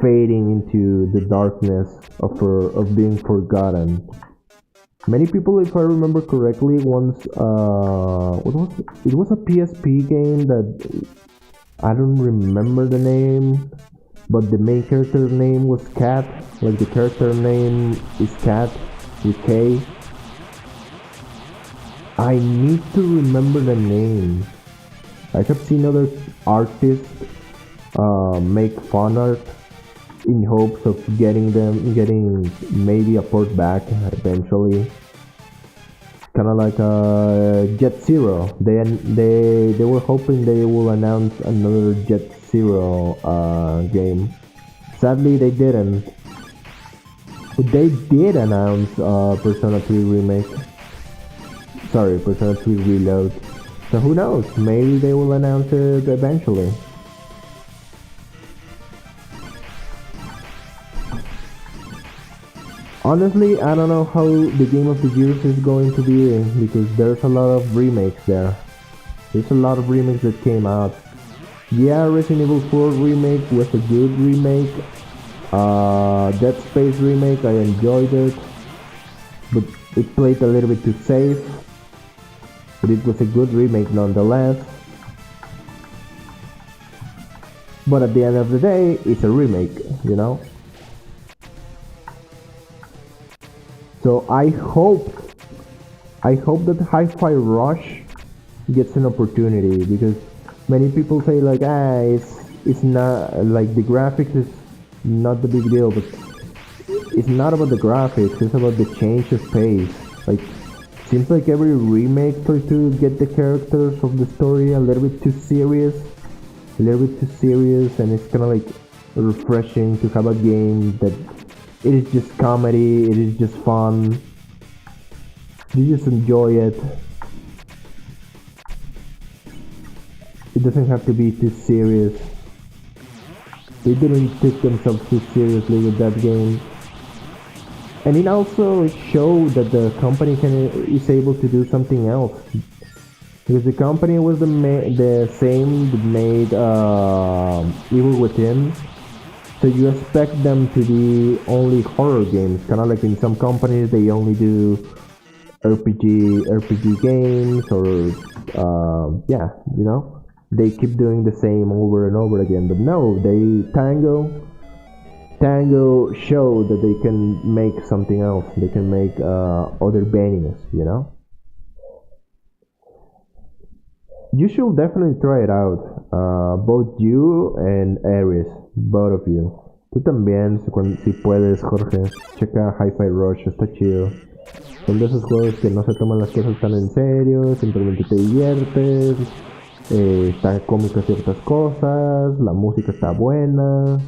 fading into the darkness of being forgotten. Many people, if I remember correctly, once what was it? It was a PSP game that I don't remember the name, but the main character name was Cat. Like the character name is Cat with K. I need to remember the name. I have seen other artists make fan art in hopes of getting maybe a port back eventually. Kind of like Jet Zero. They were hoping they will announce another Jet Zero game. Sadly, they didn't. But they did announce Persona 3 remake. Sorry, Persona 3 Reload. So who knows? Maybe they will announce it eventually. Honestly, I don't know how the Game of the Year is going to be because there's a lot of remakes there. There's a lot of remakes that came out. Yeah, Resident Evil 4 remake was a good remake. Dead Space remake, I enjoyed it, but it played a little bit too safe. But it was a good remake nonetheless. But at the end of the day, it's a remake, you know? So I hope that Hi-Fi Rush gets an opportunity because many people say like it's not like the graphics is not the big deal, but it's not about the graphics, it's about the change of pace. Like seems like every remake tries to get the characters of the story a little bit too serious, and it's kind of like refreshing to have a game that it is just comedy, it is just fun. You just enjoy it. It doesn't have to be too serious. They didn't take themselves too seriously with that game. And it also showed that the company is able to do something else. Because the company was the same that made Evil Within. So you expect them to be only horror games, kind of like in some companies they only do RPG games, or yeah, you know, they keep doing the same over and over again. But no, Tango showed that they can make something else. They can make other bangers, you know. You should definitely try it out. Both you and Aries, both of you. Tú también, si puedes, Jorge. Checa Hi-Fi Rush, está chido. Son de esos juegos que no se toman las cosas tan en serio, simplemente te diviertes. Está cómico ciertas cosas, la música está buena.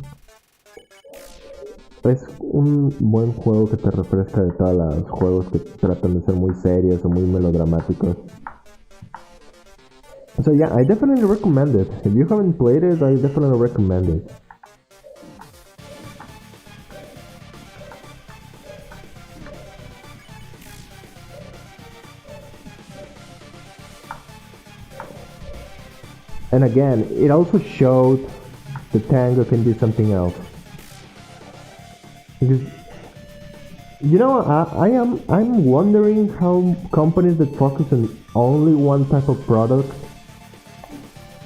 Es un buen juego que te refresca de todos los juegos que tratan de ser muy serios o muy melodramáticos. So yeah, I definitely recommend it. If you haven't played it, I definitely recommend it. And again, it also showed that Tango can do something else. Because you know, I'm wondering how companies that focus on only one type of product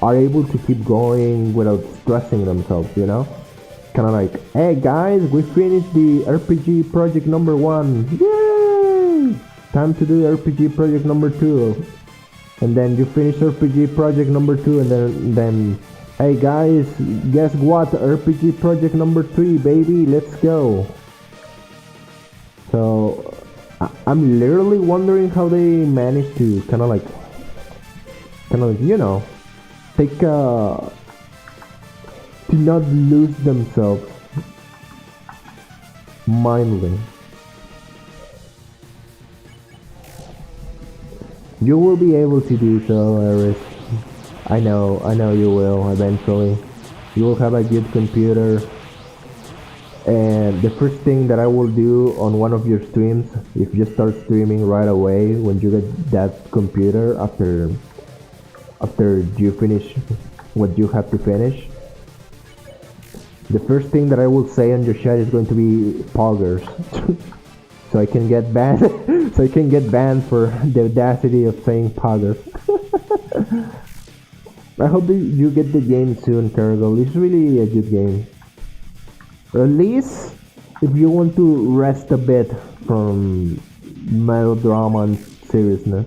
are able to keep going without stressing themselves, you know? Kind of like, hey guys, we finished the RPG project number 1. Yay! Time to do RPG project number 2. And then you finish RPG project number 2, and then hey guys, guess what? RPG project number 3, baby, let's go. So I'm literally wondering how they managed to kind of like, you know, take to not lose themselves mindlessly. You will be able to do so, Eris. I know you will eventually. You will have a good computer. And the first thing that I will do on one of your streams, if you start streaming right away when you get that computer after you finish what you have to finish, the first thing that I will say on your chat is going to be poggers. So I can get banned so I can get banned for the audacity of saying poggers. I hope that you get the game soon, Cargo. It's really a good game. Or at least if you want to rest a bit from melodrama and seriousness.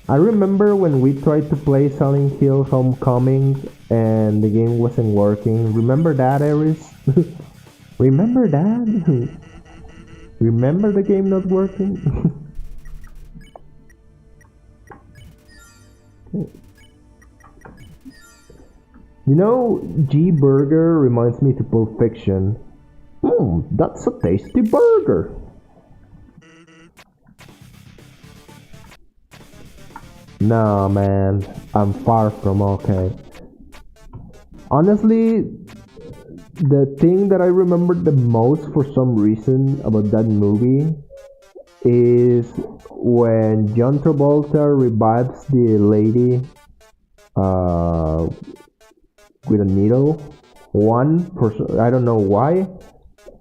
I remember when we tried to play Silent Hill Homecoming and the game wasn't working. Remember that, Aris? Remember that? Remember the game not working? You know, G Burger reminds me to Pulp Fiction. That's a tasty burger. Nah, man, I'm far from okay. Honestly, the thing that I remember the most for some reason about that movie is when John Travolta revives the lady uh, with a needle. One, I don't know why.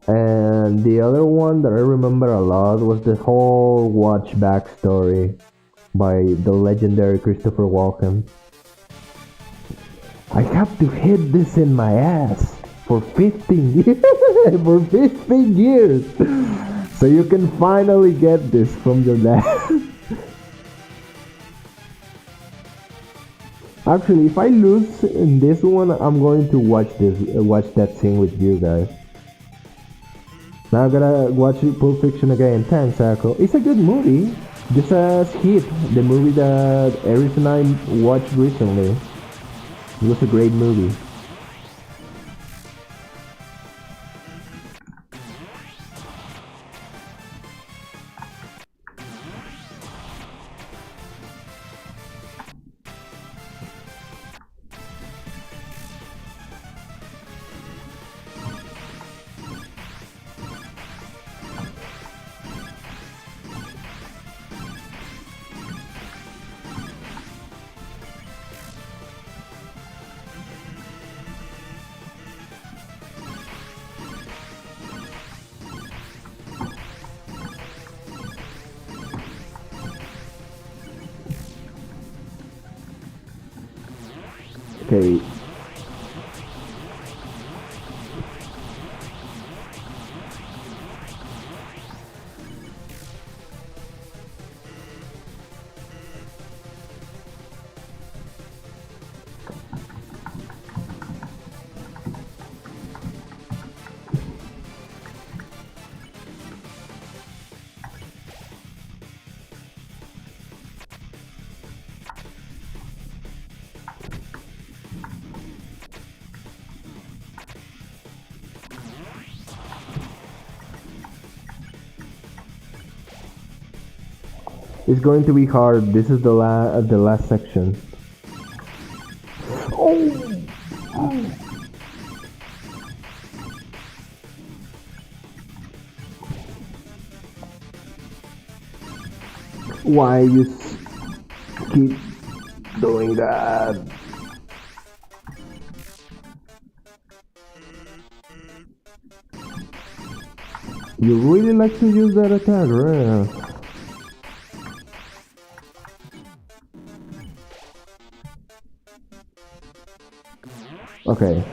And the other one that I remember a lot was the whole Watch backstory by the legendary Christopher Walken. I have to hit this in my ass for 15 years. For 15 years. So you can finally get this from your dad. Actually, if I lose in this one, I'm going to watch that scene with you guys. Now I gotta watch Pulp Fiction again. Thanks, Echo. It's a good movie. Just as Hit, the movie that Eris and I watched recently. It was a great movie. Okay. It's going to be hard. This is the last section. Oh! Why you keep doing that? You really like to use that attack, right? Okay,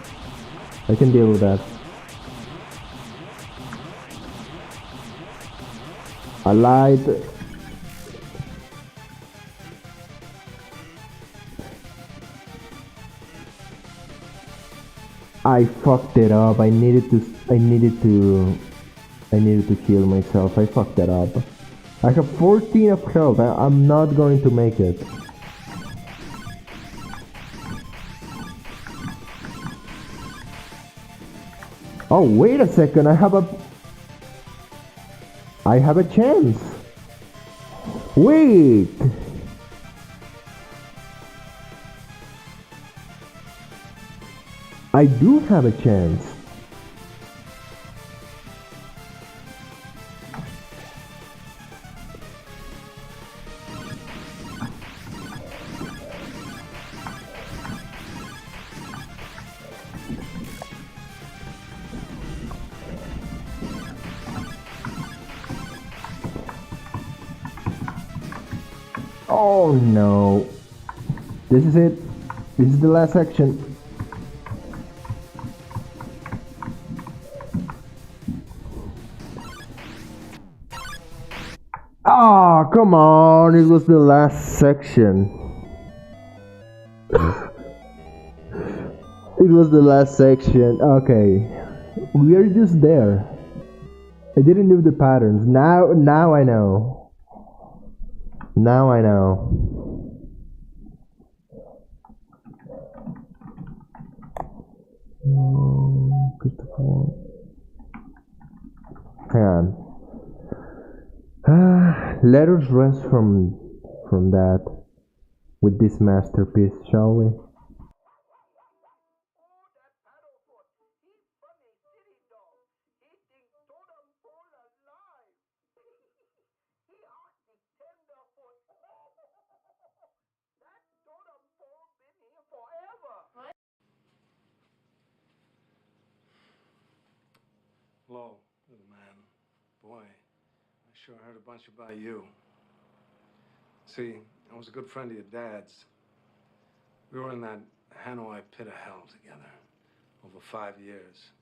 I can deal with that. I lied. I fucked it up. I needed to heal myself. I fucked that up. I have 14 of health. I'm not going to make it. Oh, wait a second. I have a chance. Wait. I do have a chance. Oh no. This is it. This is the last section. Oh Oh, come on, it was the last section. It was the last section. Okay. We are just there. I didn't know the patterns. Now I know. Now I know. Hang on. Let us rest from that with this masterpiece, shall we? Hello, little man. Boy, I sure heard a bunch about you. See, I was a good friend of your dad's. We were in that Hanoi pit of hell together over 5 years.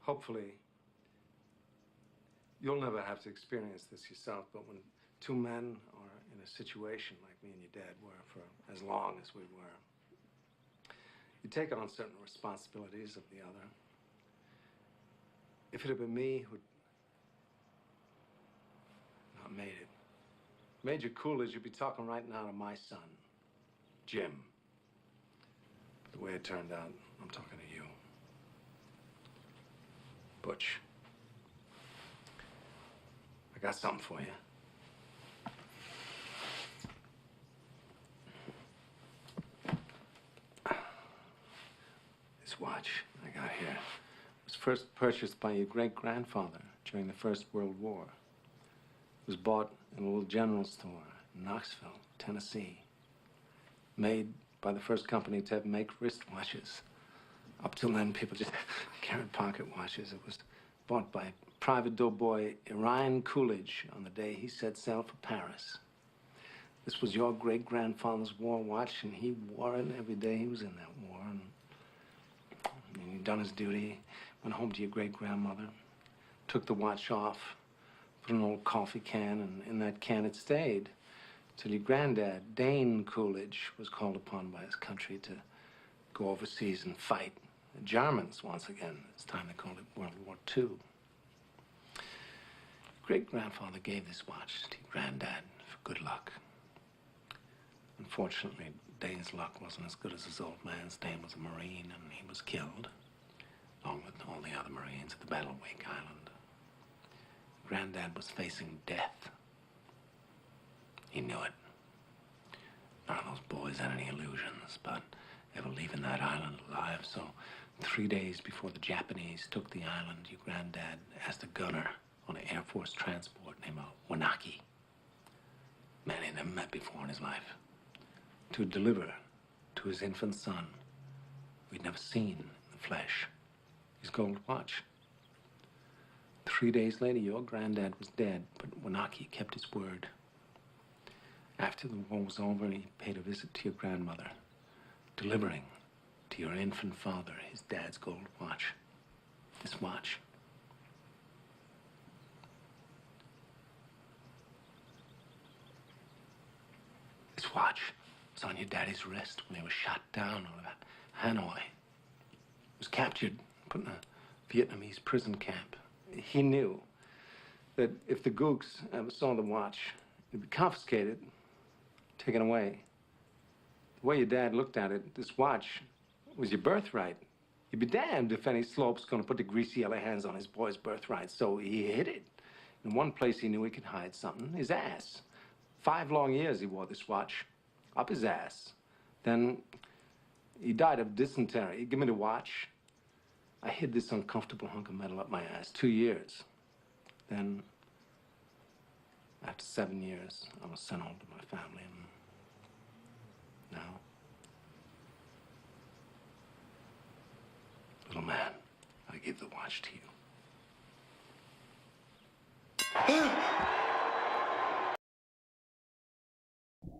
Hopefully, you'll never have to experience this yourself, but when two men are in a situation like me and your dad were for as long as we were, you take on certain responsibilities of the other. If it had been me who'd not made it, Major Coolidge, you'd be talking right now to my son, Jim. But the way it turned out, I'm talking to you. Butch. I got something for you. This watch I got here was first purchased by your great-grandfather during the First World War. It was bought in a little general store in Knoxville, Tennessee. Made by the first company to make wristwatches. Up till then, people just carried pocket watches. It was bought by private doughboy Orion Coolidge on the day he set sail for Paris. This was your great-grandfather's war watch, and he wore it every day he was in that war. And he'd done his duty, went home to your great-grandmother, took the watch off, put an old coffee can, and in that can it stayed till your granddad, Dane Coolidge, was called upon by his country to go overseas and fight the Germans once again. This time they called it World War II. Great-grandfather gave this watch to your granddad for good luck. Unfortunately, Dane's luck wasn't as good as his old man's. Dane was a Marine, and he was killed, along with all the other Marines at the Battle of Wake Island. Granddad was facing death. He knew it. None of those boys had any illusions about ever leaving that island alive, so 3 days before the Japanese took the island, your granddad asked a gunner on an Air Force transport named Wanaki, man he'd never met before in his life, to deliver to his infant son, who he'd never seen in the flesh, his gold watch. 3 days later, your granddad was dead, but Wanaki kept his word. After the war was over, he paid a visit to your grandmother, delivering to your infant father his dad's gold watch. This watch. This watch was on your daddy's wrist when he was shot down over Hanoi. He was captured, put in a Vietnamese prison camp. He knew that if the gooks ever saw the watch, it'd be confiscated, taken away. The way your dad looked at it, this watch was your birthright. You'd be damned if any slope's gonna put the greasy yellow hands on his boy's birthright, so he hid it. In one place he knew he could hide something, his ass. 5 long years he wore this watch, up his ass. Then he died of dysentery. He gave me the watch. I hid this uncomfortable hunk of metal up my ass 2 years. Then, after 7 years, I was sent home to my family, and now, little man, I give the watch to you.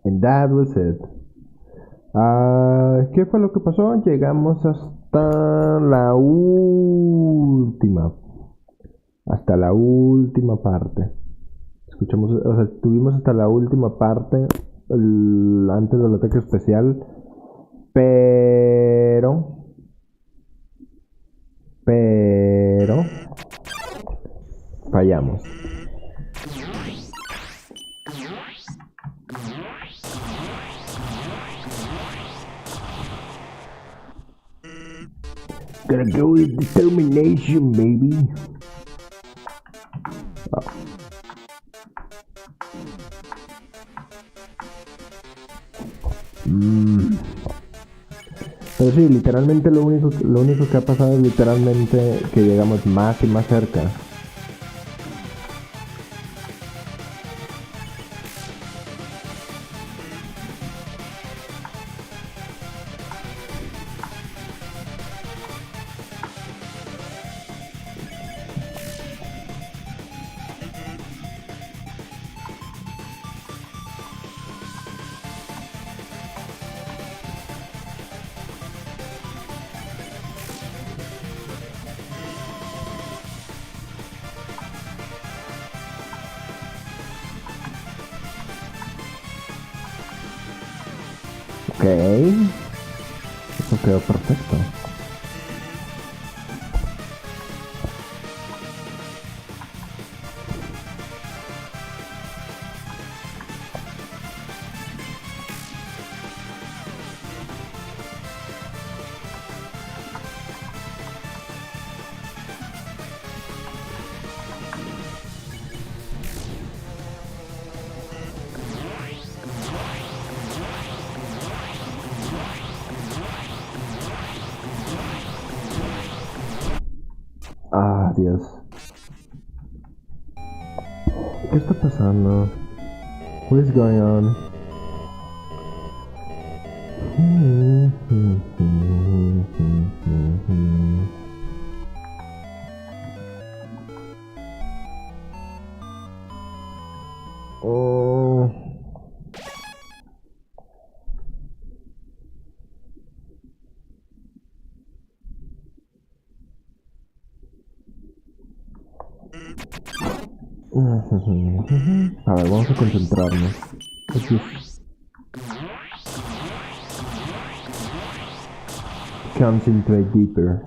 And that was it. ¿Qué fue lo que pasó? Llegamos hasta la última. Hasta la última parte. Escuchamos, o sea, estuvimos hasta la última parte, antes del ataque especial, pero fallamos. Gotta go with determination, baby. Pero sí, literalmente lo único que ha pasado es literalmente que llegamos más y más cerca. Ok. Eso quedó perfecto. Ah, Dios. ¿Qué está pasando? What is going on? Oh. A ver, vamos a concentrarnos. Aquí. Concentrate deeper.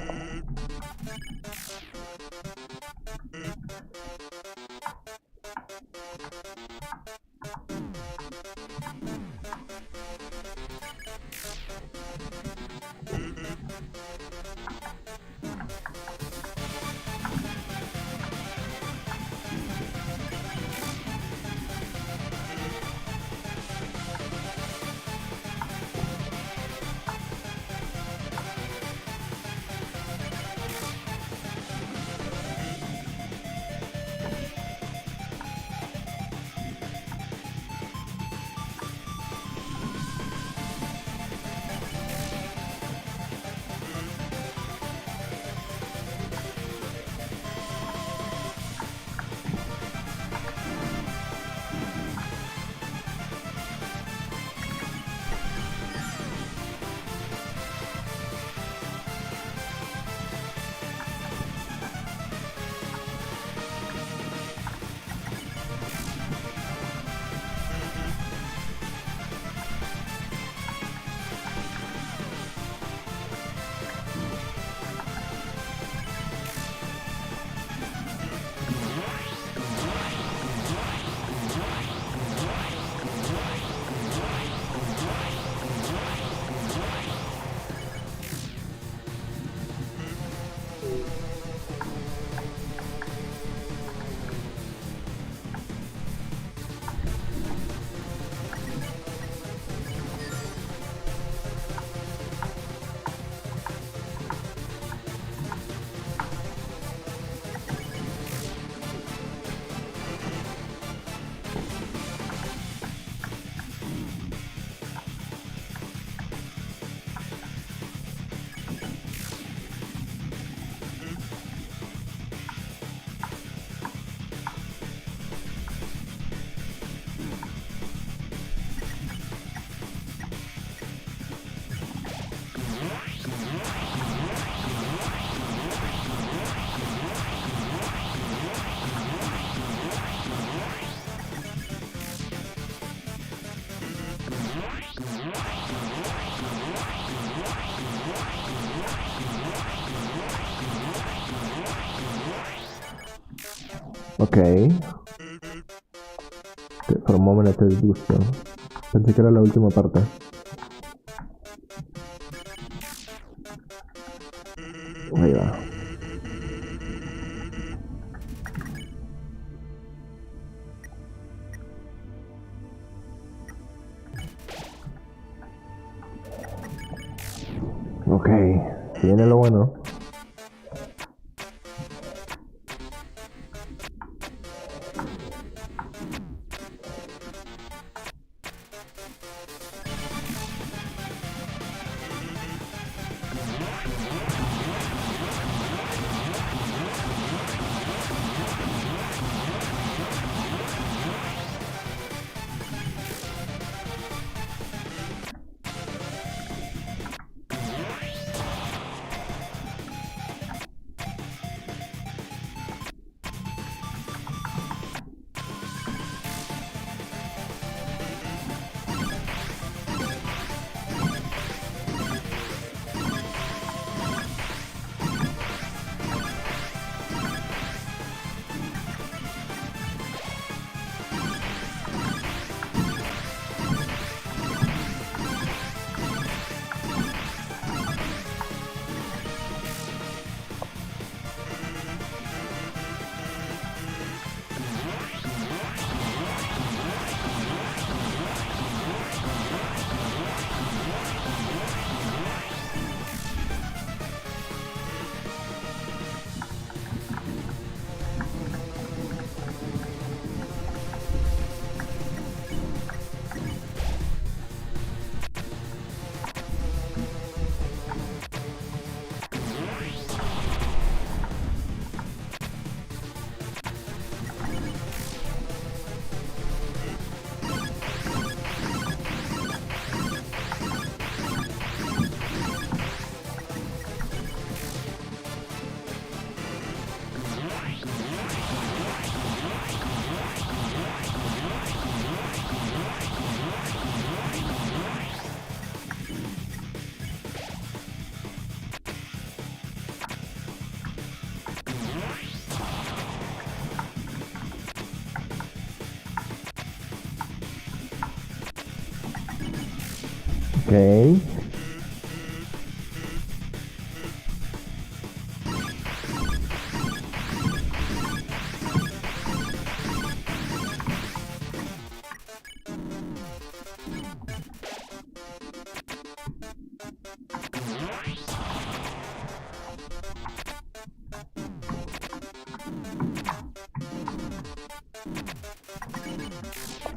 Ok. Por un momento te disgusto. Pensé que era la última parte. Ahí va. Ok. Viene lo bueno. Ok.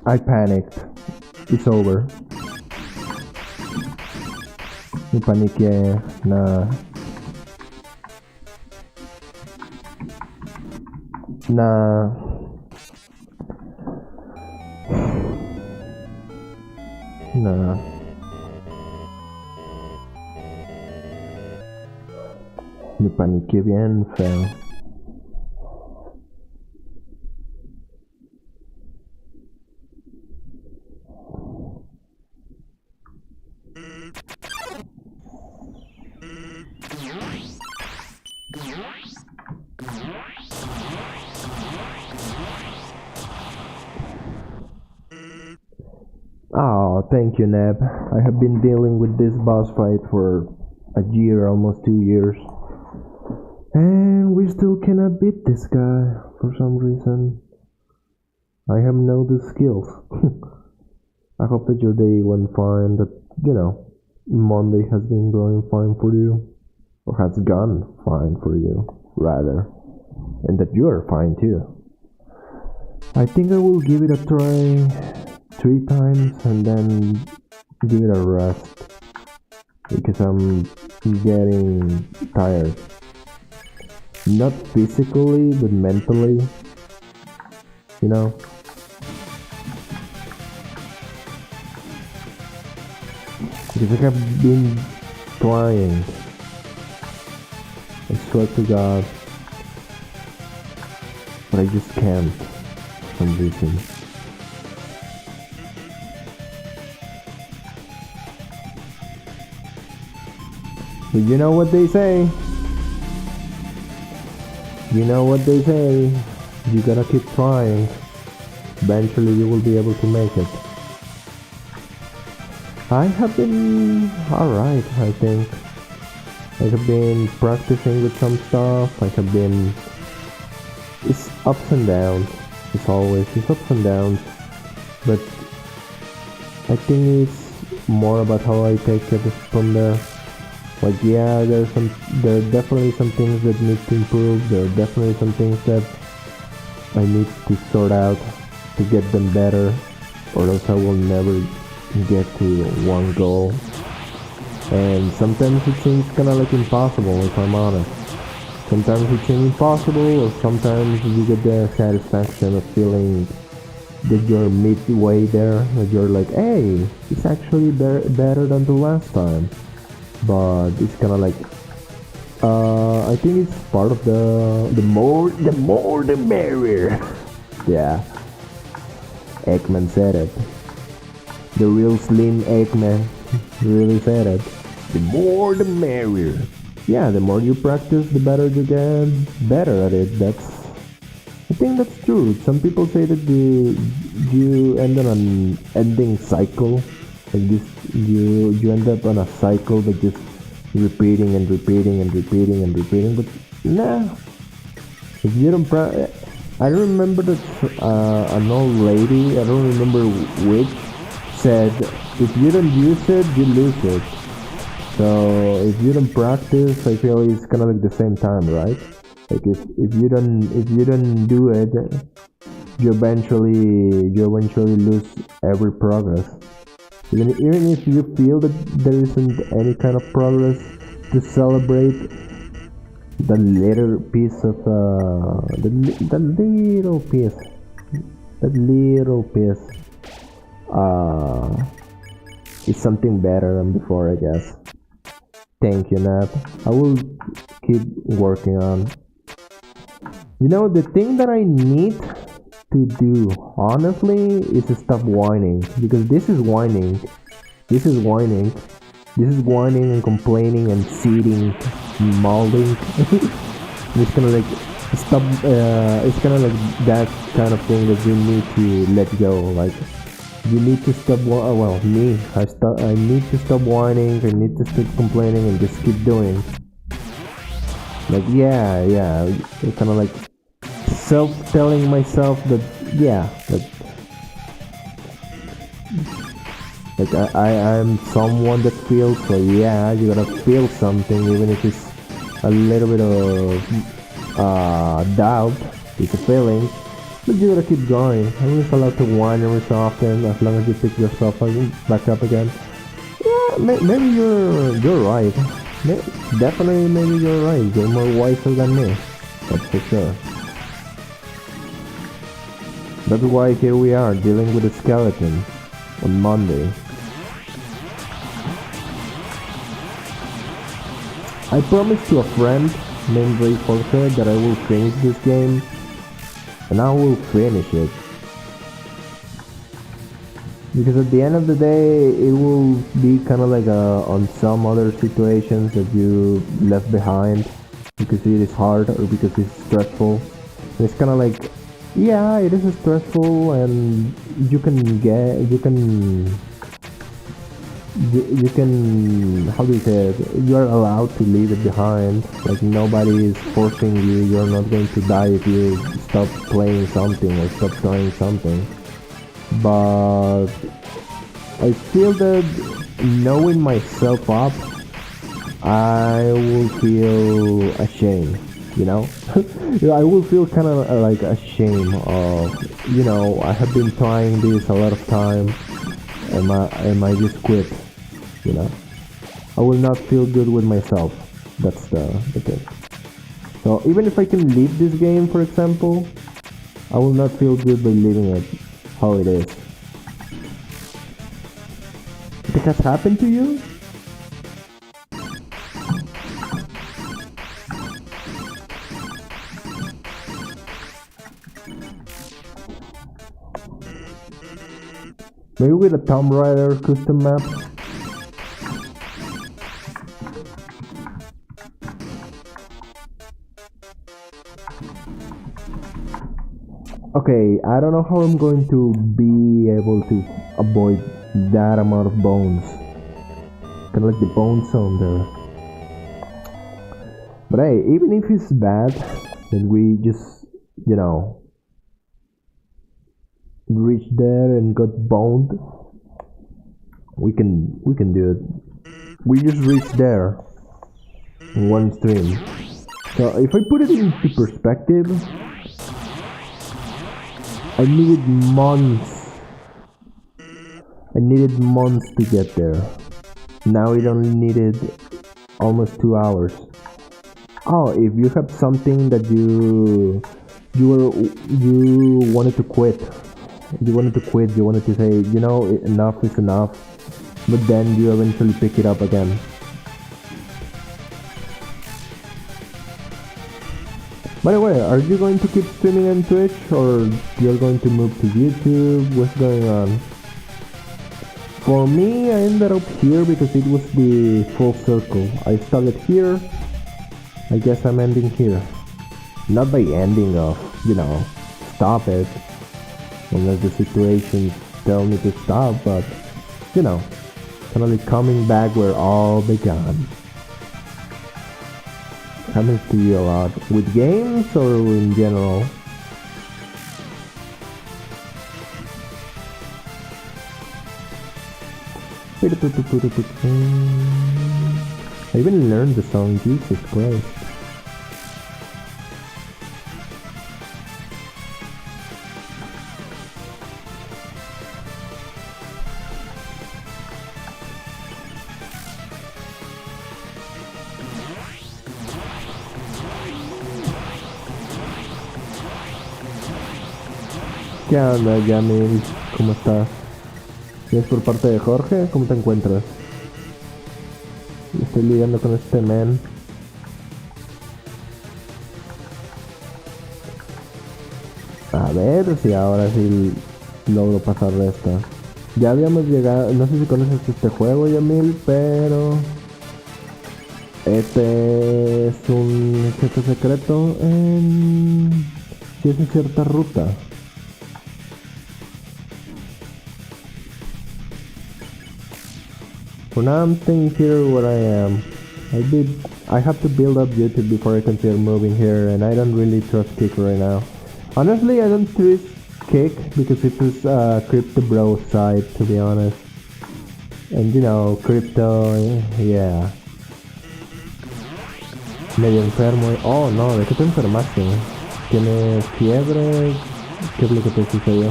I panicked. It's over. Me paniqué. Nah. Nah. Nah. Me paniqué bien feo. Oh, thank you, Neb. I have been dealing with this boss fight for a year, almost 2 years. And we still cannot beat this guy for some reason. I have no the skills. I hope that your day went fine, that, Monday has been going fine for you. Or has gone fine for you, rather. And that you are fine too. I think I will give it a try 3 times and then give it a rest. Because I'm getting tired. Not physically, but mentally. You know? Because I have been trying. I swear to God. But I just can't. For some reason. But you know what they say. You know what they say. You gotta keep trying. Eventually you will be able to make it. I have been alright, I think. I have been practicing with some stuff. I have been... It's ups and downs. It's ups and downs. But I think it's more about how I take it from there. Like, yeah, there are definitely some things that need to improve. There are definitely some things that I need to sort out to get them better, or else I will never get to one goal. And sometimes it seems kinda like impossible, if I'm honest. Sometimes it seems impossible, or sometimes you get the satisfaction of feeling that you're midway there, that you're like, hey, it's actually better than the last time. But it's kind of like I think it's part of the more the merrier. Yeah, Eggman said it. The real slim Eggman really said it. The more the merrier. Yeah, the more you practice, the better you get better at it. I think that's true. Some people say that you end on an ending cycle. Like this, you end up on a cycle that just repeating and repeating and repeating and repeating. But nah, if you don't I remember that an old lady, I don't remember which, said if you don't use it, you lose it. So if you don't practice, I feel it's kind of like the same time, right? Like if you don't do it, you eventually lose every progress. Even if you feel that there isn't any kind of progress to celebrate, the little piece of that little piece is something better than before, I guess. Thank you, Nat. I will keep working on. The thing that I need to do, honestly, is to stop whining. Because this is whining. This is whining. This is whining and complaining and seeding, molding. It's kind of like stop. It's kind of like that kind of thing that you need to let go. Like you need to stop. Well, me, I need to stop whining. I need to stop complaining and just keep doing. Like yeah. It's kind of like telling myself that yeah, like I'm someone that feels, so yeah, you gotta feel something even if it's a little bit of doubt. It's a feeling, but you gotta keep going. I'm just allowed to whine every so often as long as you pick yourself back up again. Yeah, maybe you're right. Definitely, maybe you're right. You're more wiser than me. That's for sure. That's why here we are dealing with a skeleton on Monday. I promised to a friend named Ray Jorge that I will finish this game, and I will finish it. Because at the end of the day, it will be kind of like on some other situations that you left behind because it is hard or because it's stressful. It's kind of like, yeah, it is stressful, and you can how do you say it? You are allowed to leave it behind. Like nobody is forcing you. You're not going to die if you stop playing something or stop trying something. But I feel that knowing myself up, I will feel ashamed. I will feel kind of like ashamed of, I have been trying this a lot of time, and I just quit. I will not feel good with myself. That's the thing. So even if I can leave this game, for example, I will not feel good by leaving it how it is. It has happened to you? Maybe with a Tomb Raider custom map? Okay, I don't know how I'm going to be able to avoid that amount of bones. Kind of like the bone zone there. But hey, even if it's bad, then we just, you know, reach there and got boned. We can do it. We just reached there in one stream. So if I put it into perspective, I needed months. I needed months to get there. Now it only needed almost 2 hours. Oh, if you have something that you wanted to quit, you wanted to say, you know, enough is enough, but then you eventually pick it up again. By the way, are you going to keep streaming on Twitch, or you're going to move to YouTube? What's going on? For me, I ended up here because it was the full circle. I started here. I guess I'm ending here. Not by ending of, you know, stop it. Unless the situations tell me to stop, but, you know, kind of like coming back where all began. Happens to you a lot. With games or in general? I even learned the song, Jesus Christ. ¿Qué onda, Yamil? ¿Cómo estás? ¿Es por parte de Jorge? ¿Cómo te encuentras? Estoy lidiando con este men. A ver si ahora sí logro pasar de esta. Ya habíamos llegado, no sé si conoces este juego, Yamil, pero este es un jefe secreto en cierta ruta. For now, I'm staying here where I am. I have to build up YouTube before I consider moving here, and I don't really trust Kick right now. Honestly, I don't trust Kick because it is crypto bro side, to be honest. And you know, crypto, yeah. Medio enfermo. Oh no, ¿de qué te enfermaste? ¿Tienes fiebre? ¿Qué es lo que te sucedió?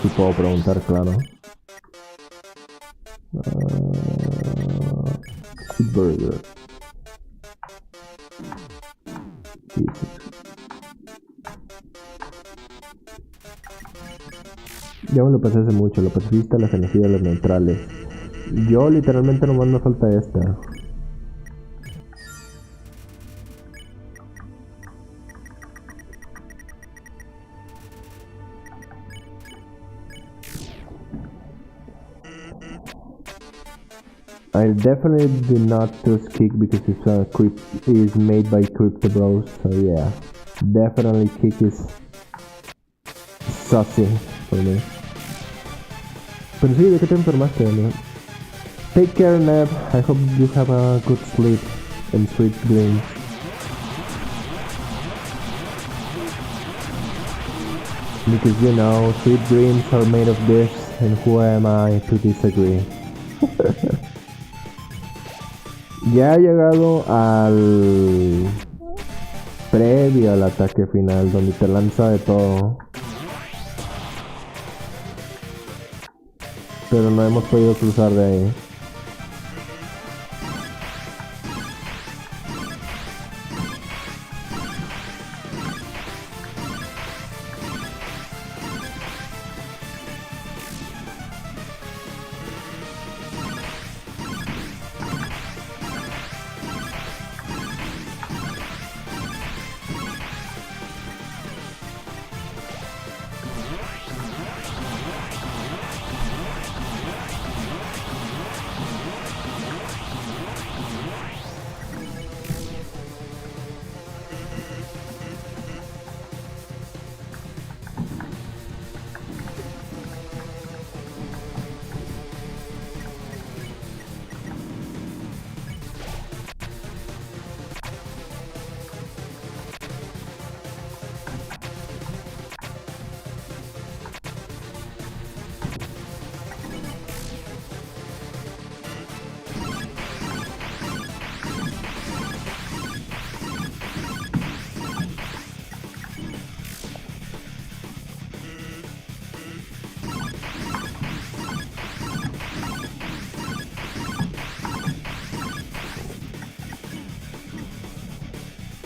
Si puedo preguntar, claro. Burger. Ya me lo pasé hace mucho, los pacifistas, las energías, los neutrales. Yo literalmente nomás me falta esta. I definitely do not trust Kick because it's is made by Crypto Bros, so yeah. Definitely Kick is sussy for me. Pero sí, ¿de qué te enfermaste, no? Take care, Neb. I hope you have a good sleep and sweet dreams. Because you know, sweet dreams are made of this, and who am I to disagree? Ya he llegado al previo al ataque final, donde te lanza de todo. Pero no hemos podido cruzar de ahí.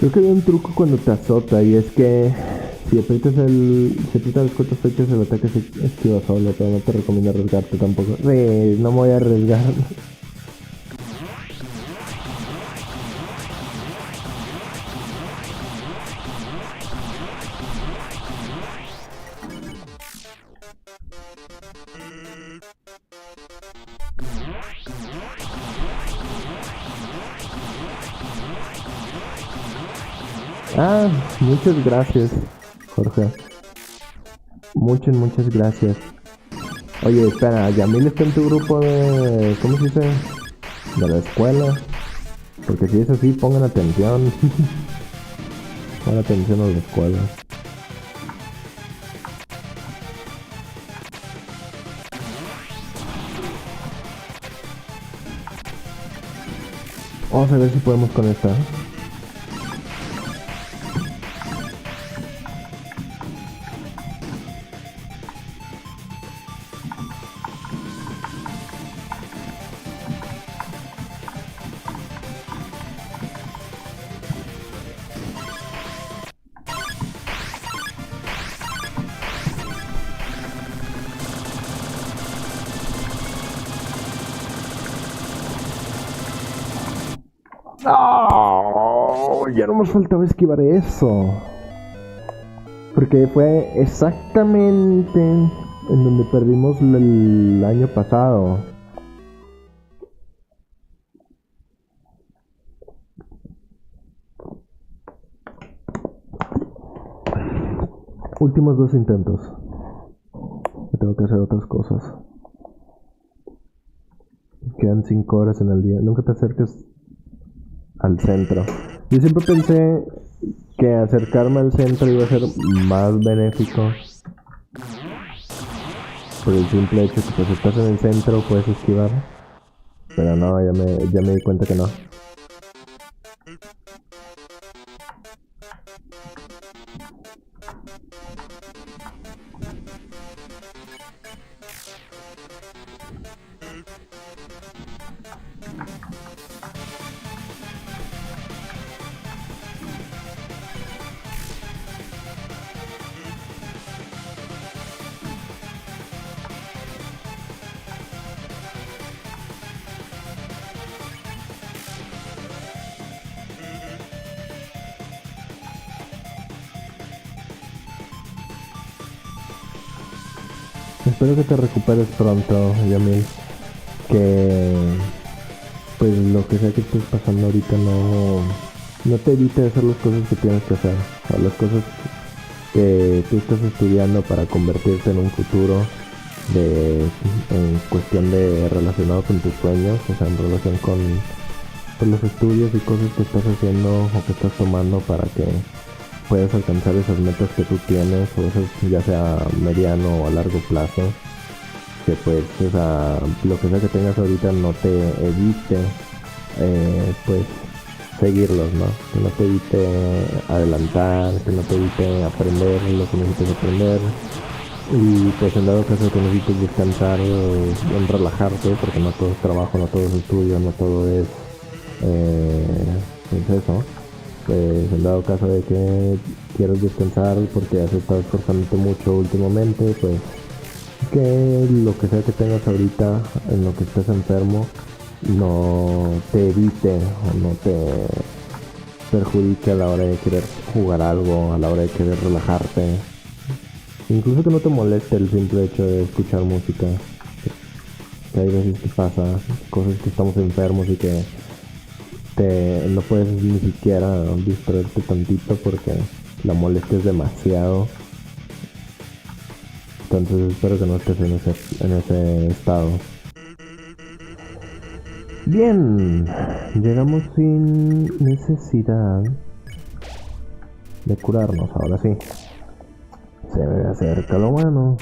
Creo que hay un truco cuando te azota y es que si aprietas las cuatro flechas el ataque se esquiva solo, pero no te recomiendo arriesgarte tampoco. No me voy a arriesgar. Ah, muchas gracias, Jorge. Muchas gracias. Oye, espera, Yamil está en tu grupo de... ¿Cómo se dice? De la escuela. Porque si es así, pongan atención. Pongan atención a la escuela. Vamos a ver si podemos conectar. ¡No! Ya no nos faltaba esquivar eso. Porque fue exactamente en donde perdimos el año pasado. Últimos 2 intentos. Tengo que hacer otras cosas. Quedan 5 horas en el día. Nunca te acerques al centro. Yo siempre pensé que acercarme al centro iba a ser más benéfico por el simple hecho que pues estás en el centro puedes esquivar, pero no, ya me di cuenta que no. Espero que te recuperes pronto, Yamil. Que pues lo que sea que estés pasando ahorita no te evite hacer las cosas que tienes que hacer. O sea, las cosas que tú estás estudiando para convertirte en un futuro en cuestión de relacionado con tus sueños, o sea, en relación con los estudios y cosas que estás haciendo o que estás tomando para que puedas alcanzar esas metas que tú tienes, o esas ya sea mediano o a largo plazo, que pues, o sea, lo que sea que tengas ahorita no te evite pues seguirlos, ¿no? Que no te evite adelantar, que no te evite aprender lo que necesitas aprender. Y pues en dado caso que necesites descansar, en relajarte, porque no todo es trabajo, no todo es estudio, no todo es pues eso. Pues en dado caso de que quieras descansar porque has estado esforzándote mucho últimamente, pues que lo que sea que tengas ahorita en lo que estés enfermo no te evite o no te perjudique a la hora de querer jugar algo, a la hora de querer relajarte. Incluso que no te moleste el simple hecho de escuchar música. Que hay veces que pasa cosas que estamos enfermos y que no puedes ni siquiera distraerte tantito porque la molestia es demasiado. Entonces espero que no estés en ese estado. Bien, llegamos sin necesidad de curarnos, ahora sí. Se me acerca lo bueno.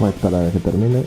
Voy a esperar a que termine.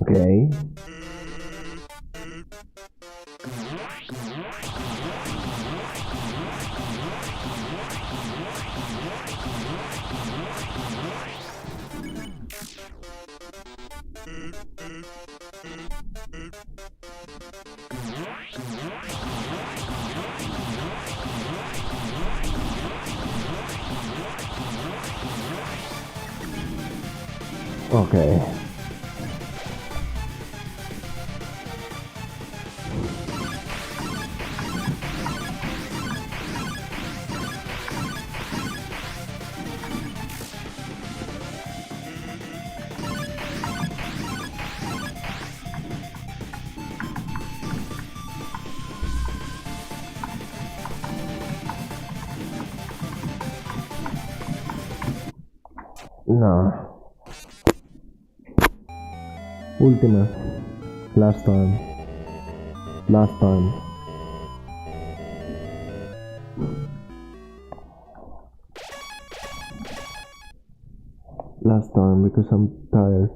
Okay. Okay. No. Última. Last time. Last time. Last time because I'm tired.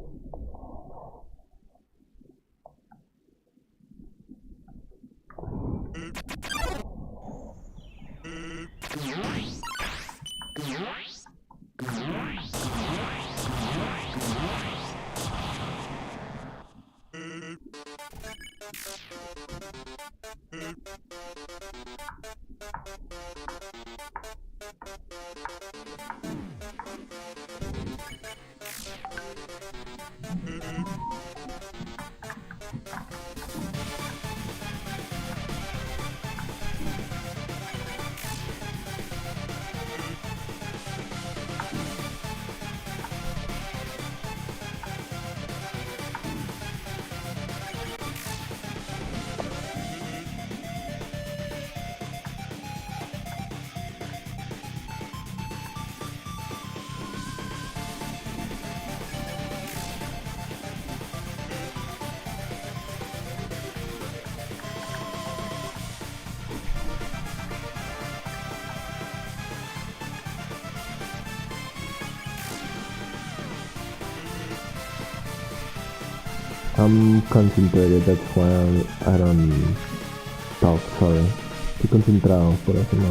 I'm concentrated, that's why I don't talk, sorry. Estoy concentrado, por eso no.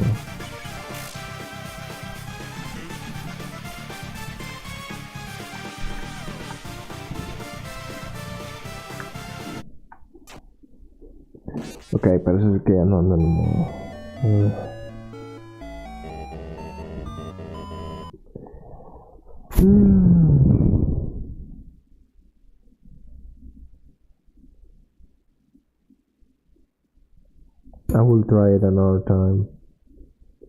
Ok, parece que ya no ando en modo. I will try it another time.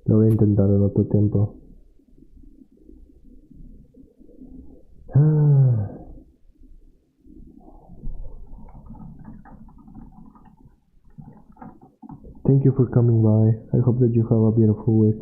Lo voy a intentar en otro tiempo. Thank you for coming by. I hope that you have a beautiful week.